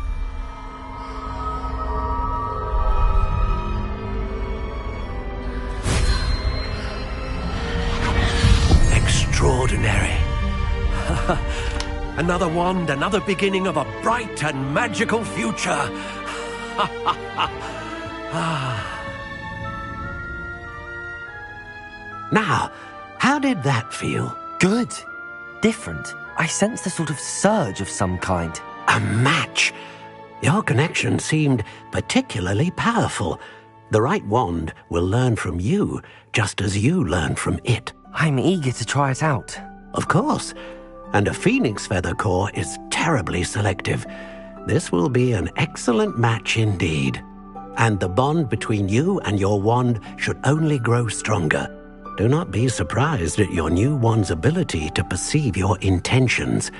Extraordinary. Another wand, another beginning of a bright and magical future. Now, how did that feel? Good. Different. I sensed a sort of surge of some kind. A match. Your connection seemed particularly powerful. The right wand will learn from you, just as you learn from it. I'm eager to try it out. Of course. And a phoenix feather core is terribly selective. This will be an excellent match indeed. And the bond between you and your wand should only grow stronger. Do not be surprised at your new wand's ability to perceive your intentions,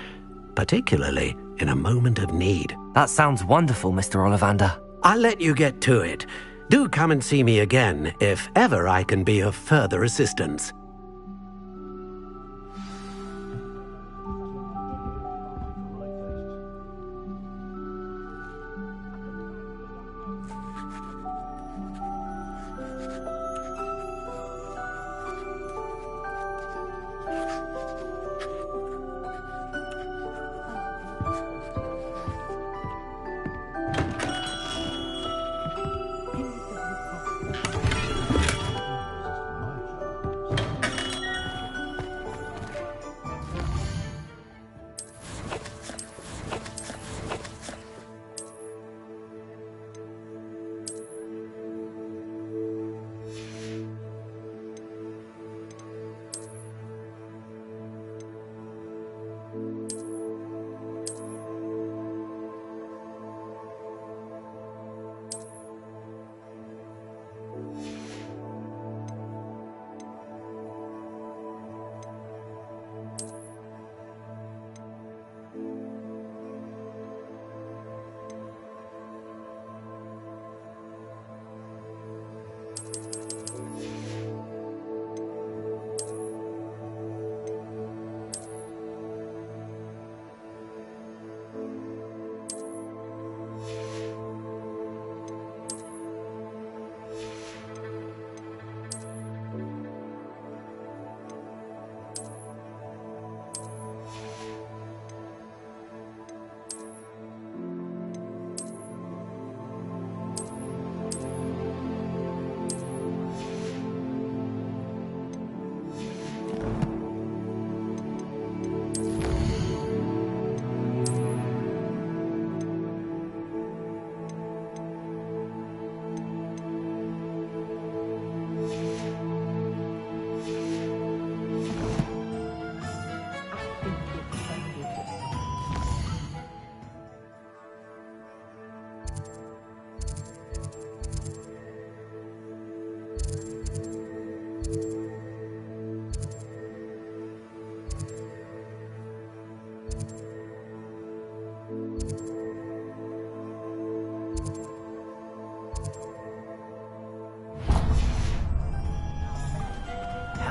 particularly in a moment of need. That sounds wonderful, Mr. Ollivander. I'll let you get to it. Do come and see me again if ever I can be of further assistance.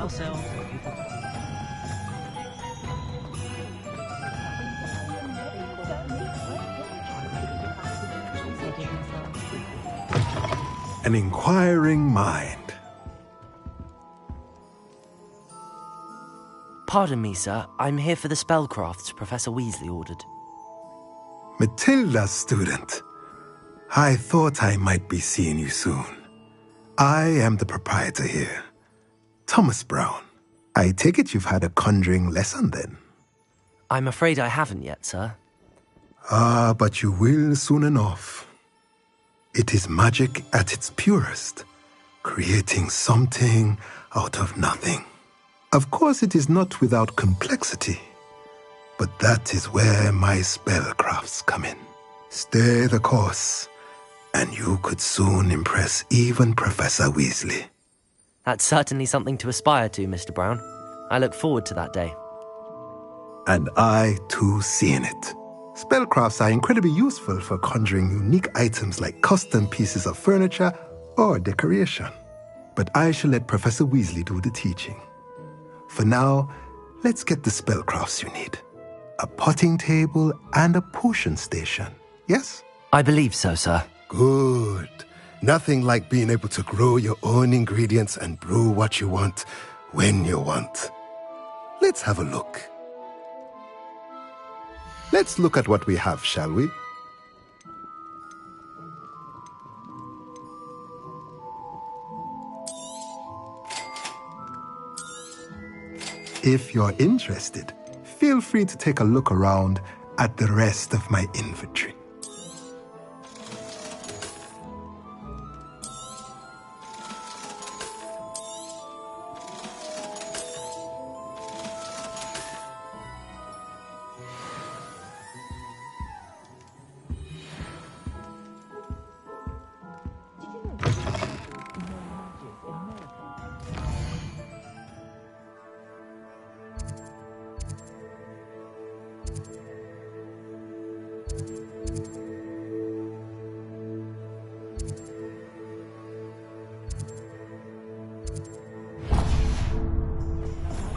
Also, an inquiring mind. Pardon me, sir. I'm here for the spellcrafts Professor Weasley ordered. Matilda's student. I thought I might be seeing you soon. I am the proprietor here, Thomas Brown. I take it you've had a conjuring lesson then? I'm afraid I haven't yet, sir. Ah, but you will soon enough. It is magic at its purest, creating something out of nothing. Of course, it is not without complexity, but that is where my spellcrafts come in. Stay the course, and you could soon impress even Professor Weasley. That's certainly something to aspire to, Mr. Brown. I look forward to that day. And I, too, seeing it. Spellcrafts are incredibly useful for conjuring unique items like custom pieces of furniture or decoration. But I shall let Professor Weasley do the teaching. For now, let's get the spellcrafts you need. A potting table and a potion station, yes? I believe so, sir. Good. Nothing like being able to grow your own ingredients and brew what you want, when you want. Let's have a look. Let's look at what we have, shall we? If you're interested, feel free to take a look around at the rest of my inventory.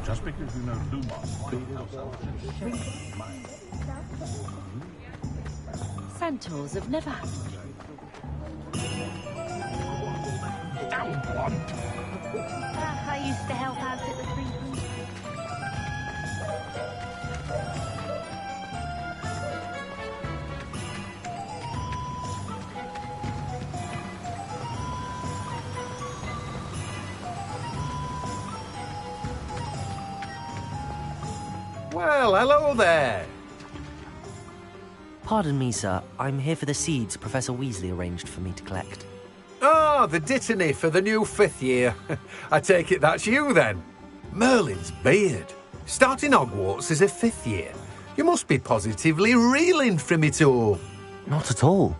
Just because you know Lumos, Centaurs have never had. I used to help out at the free food. Well, hello there. Pardon me, sir. I'm here for the seeds Professor Weasley arranged for me to collect. Ah, the dittany for the new 5th year. I take it that's you, then. Merlin's beard. Starting Hogwarts as a 5th year. You must be positively reeling from it all. Not at all.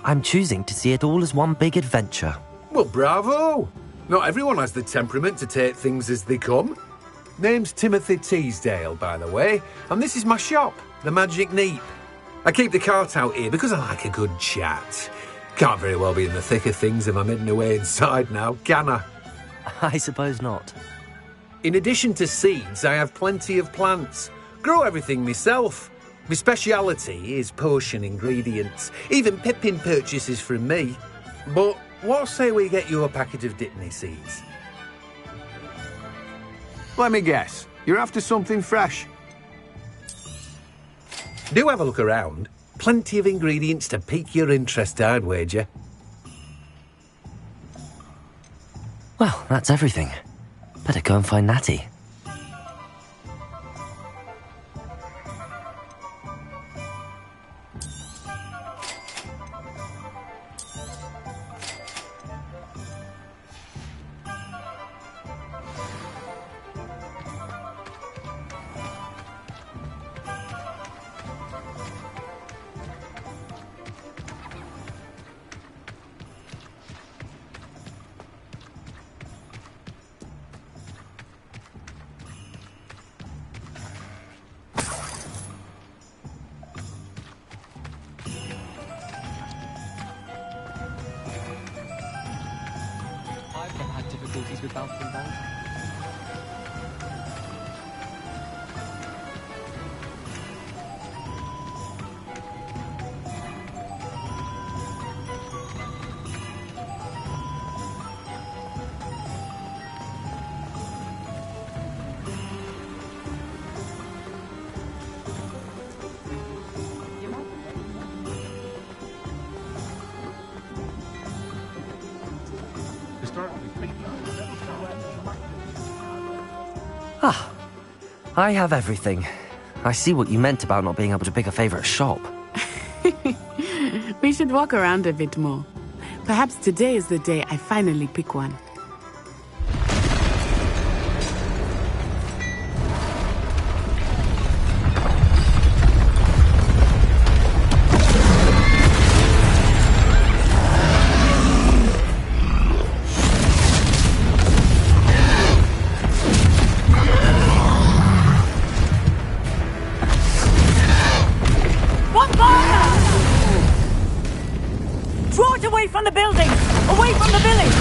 I'm choosing to see it all as one big adventure. Well, bravo. Not everyone has the temperament to take things as they come. Name's Timothy Teasdale, by the way, and this is my shop, the Magic Neep. I keep the cart out here because I like a good chat. Can't very well be in the thick of things if I'm hidden away inside now, can I? I suppose not. In addition to seeds, I have plenty of plants. Grow everything myself. My speciality is potion ingredients. Even Pippin purchases from me. But what say we get you a packet of Dittany seeds? Let me guess. You're after something fresh. Do have a look around. Plenty of ingredients to pique your interest, I'd wager. Well, that's everything. Better go and find Natty. I've never had difficulties with bouncing balls. Ah, I have everything. I see what you meant about not being able to pick a favourite shop. We should walk around a bit more. Perhaps today is the day I finally pick one. Draw it away from the building! Away from the village!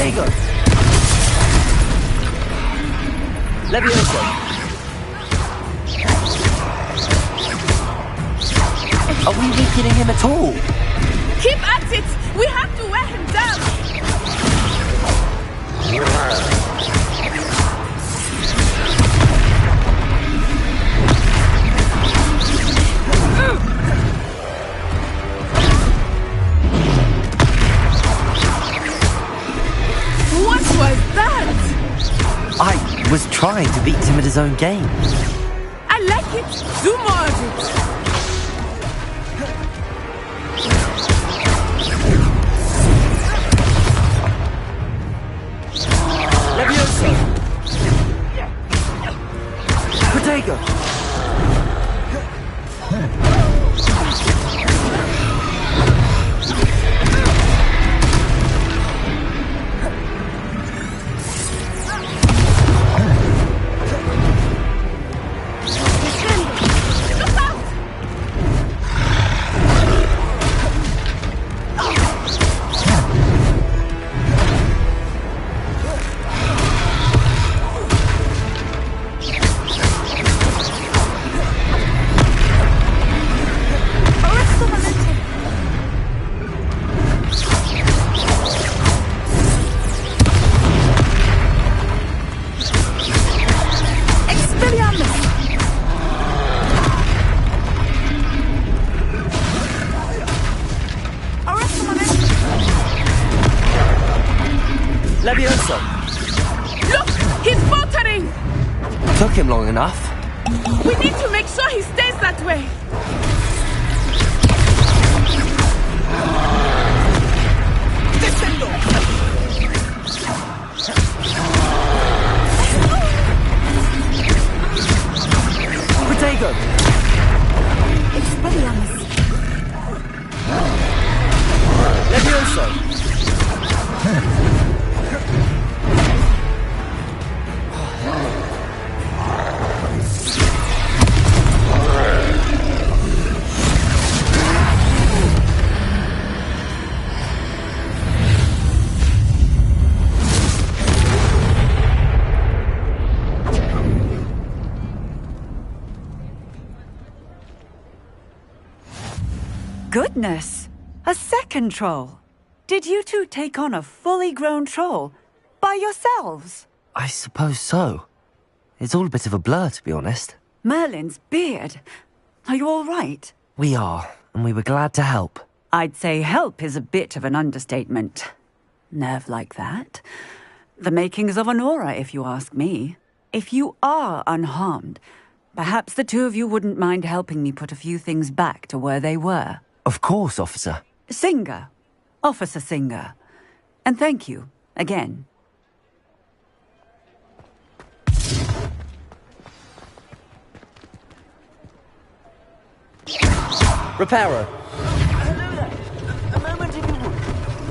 Protego! Levioso! Are we weakening him at all? Keep at it! We have to wear him down! What was that? I was trying to beat him at his own game. I like it. Do more of it. Levioso! Protego! Levioso! Look! He's faltering! Took him long enough. We need to make sure he stays that way. Protego! Expelliarmus! Levioso! Goodness! A second troll! Did you two take on a fully grown troll? By yourselves? I suppose so. It's all a bit of a blur, to be honest. Merlin's beard. Are you all right? We are, and we were glad to help. I'd say help is a bit of an understatement. Nerve like that. The makings of an aura, if you ask me. If you are unharmed, perhaps the two of you wouldn't mind helping me put a few things back to where they were. Of course, officer. Singer. Officer Singer. And thank you, again. Reparo.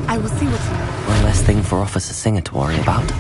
I will see what's wrong. One less thing for Officer Singer to worry about.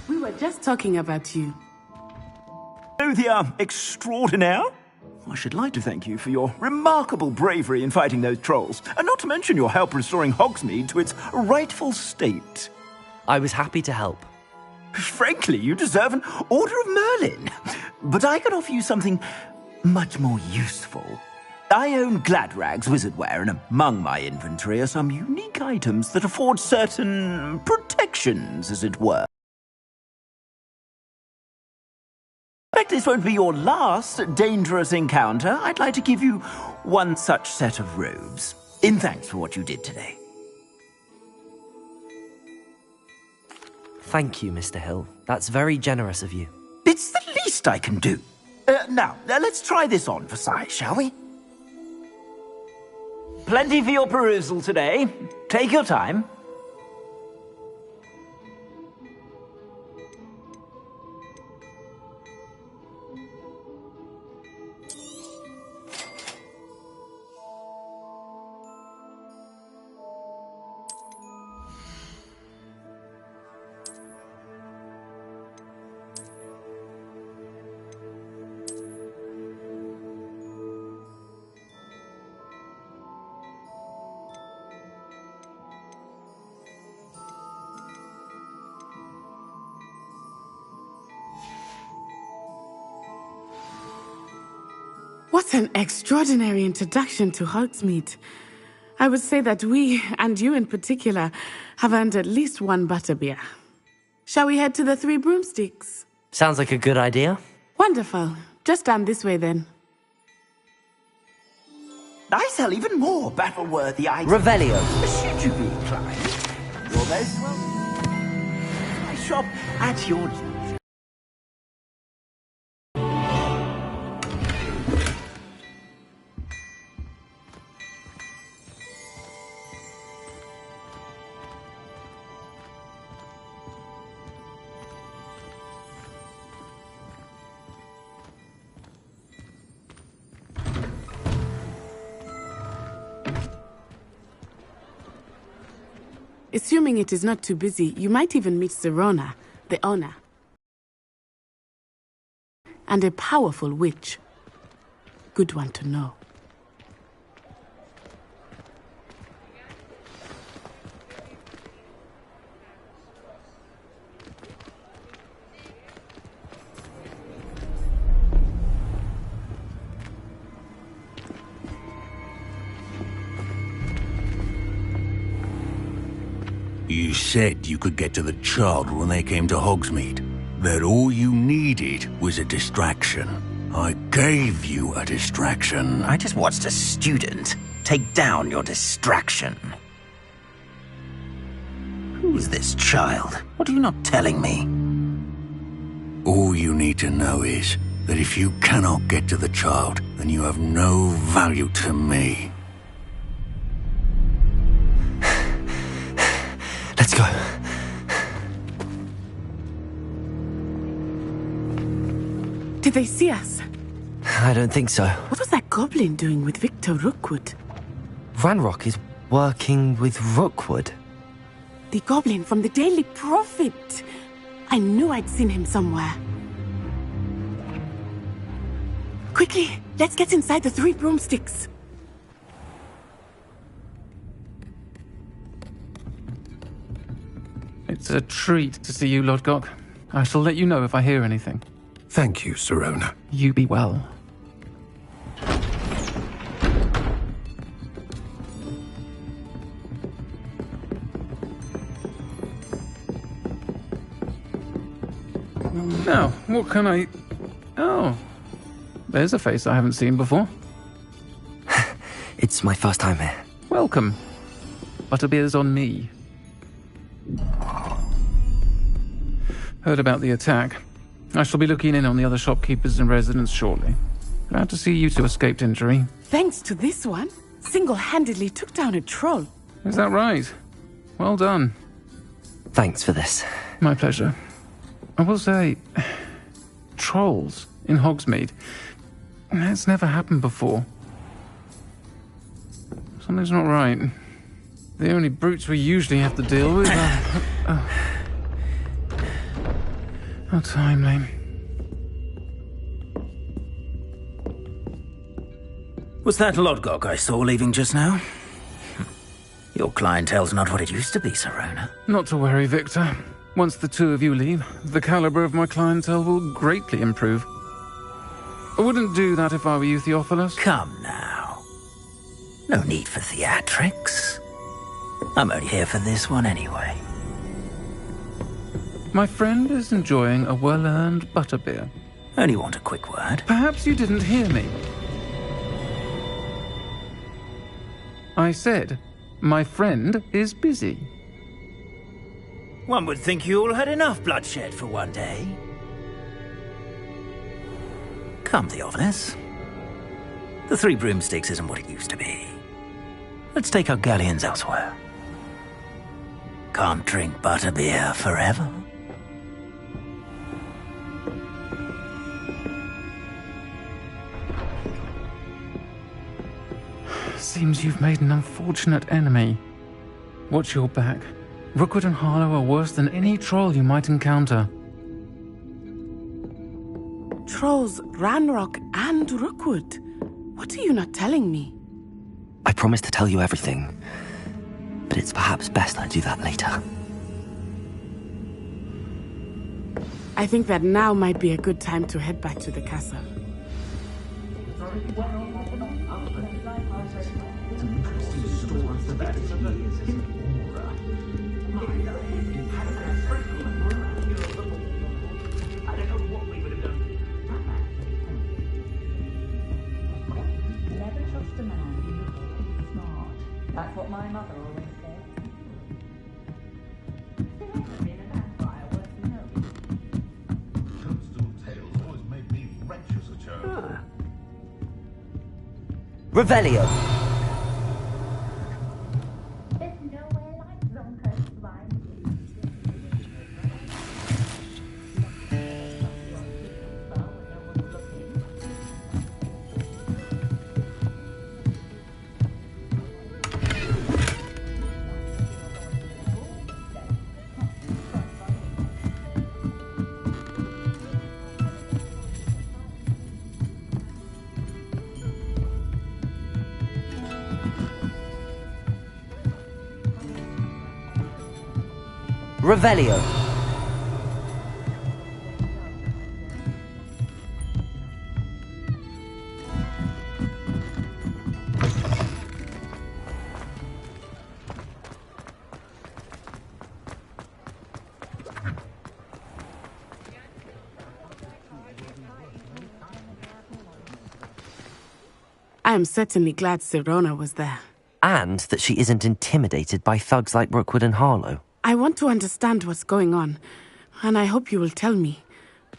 We were just talking about you. Oh, the extraordinaire? I should like to thank you for your remarkable bravery in fighting those trolls, and not to mention your help restoring Hogsmeade to its rightful state. I was happy to help. Frankly, you deserve an Order of Merlin. But I can offer you something much more useful. I own Gladrag's wizardwear, and among my inventory are some unique items that afford certain protections, as it were. I expect this won't be your last dangerous encounter. I'd like to give you one such set of robes, in thanks for what you did today. Thank you, Mr. Hill. That's very generous of you. It's the least I can do. Now, let's try this on for size, shall we? Plenty for your perusal today. Take your time. What an extraordinary introduction to Hogsmeade. I would say that we, and you in particular, have earned at least one butterbeer. Shall we head to the Three Broomsticks? Sounds like a good idea. Wonderful. Just down this way then. I sell even more battle-worthy items. Revelio. Should you be inclined, you're most welcome. I shop at your leisure. Assuming it is not too busy, you might even meet Serona, the owner. And a powerful witch. Good one to know. You said you could get to the child when they came to Hogsmeade. That all you needed was a distraction. I gave you a distraction. I just watched a student take down your distraction. Who is this child? What are you not telling me? All you need to know is that if you cannot get to the child, then you have no value to me. Let's go. Did they see us? I don't think so. What was that goblin doing with Victor Rookwood? Ranrock is working with Rookwood. The goblin from the Daily Prophet. I knew I'd seen him somewhere. Quickly, let's get inside the Three Broomsticks. It's a treat to see you, Lodgok. I shall let you know if I hear anything. Thank you, Serona. You be well. Now, what can I... Oh, there's a face I haven't seen before. It's my first time here. Welcome. Butterbeer's on me. Heard about the attack. I shall be looking in on the other shopkeepers and residents shortly. Glad to see you two escaped injury. Thanks to this one, single-handedly took down a troll. Is that right? Well done. Thanks for this. My pleasure. I will say, trolls in Hogsmeade. That's never happened before. Something's not right. The only brutes we usually have to deal with are... How timely. Was that Lodgok I saw leaving just now? Your clientele's not what it used to be, Serona. Not to worry, Victor. Once the two of you leave, the caliber of my clientele will greatly improve. I wouldn't do that if I were you, Theophilus. Come now. No need for theatrics. I'm only here for this one anyway. My friend is enjoying a well-earned butterbeer. Only want a quick word. Perhaps you didn't hear me. I said, my friend is busy. One would think you all had enough bloodshed for one day. Come, Theophilus. The Three Broomsticks isn't what it used to be. Let's take our galleons elsewhere. Can't drink butterbeer forever. Seems you've made an unfortunate enemy. Watch your back. Rookwood and Harlow are worse than any troll you might encounter. Trolls, Ranrock, and Rookwood. What are you not telling me? I promised to tell you everything, but it's perhaps best I do that later. I think that now might be a good time to head back to the castle. That's what my mother always said. Toadstool tales always made me wretched as a child. Revelio. Revelio. I am certainly glad Sirona was there. And that she isn't intimidated by thugs like Rookwood and Harlow. I want to understand what's going on, and I hope you will tell me.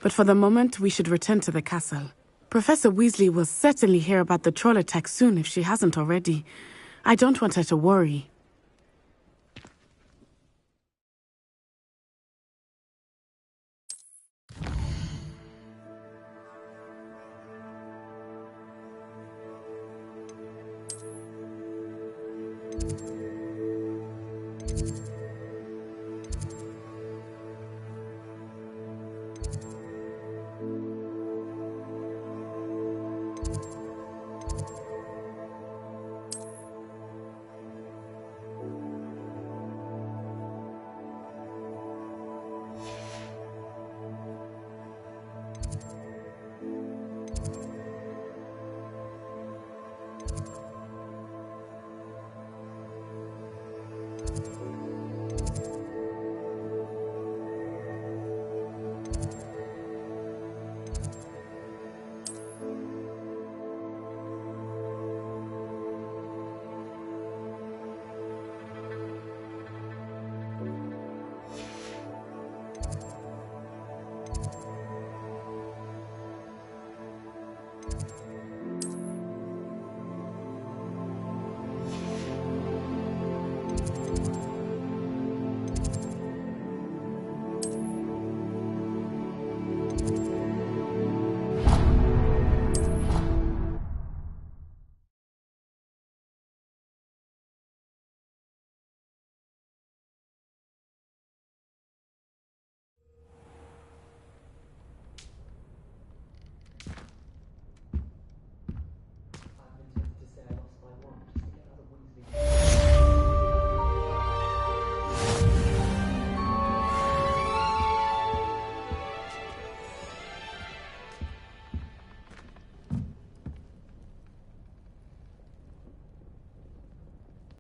But for the moment, we should return to the castle. Professor Weasley will certainly hear about the troll attack soon if she hasn't already. I don't want her to worry.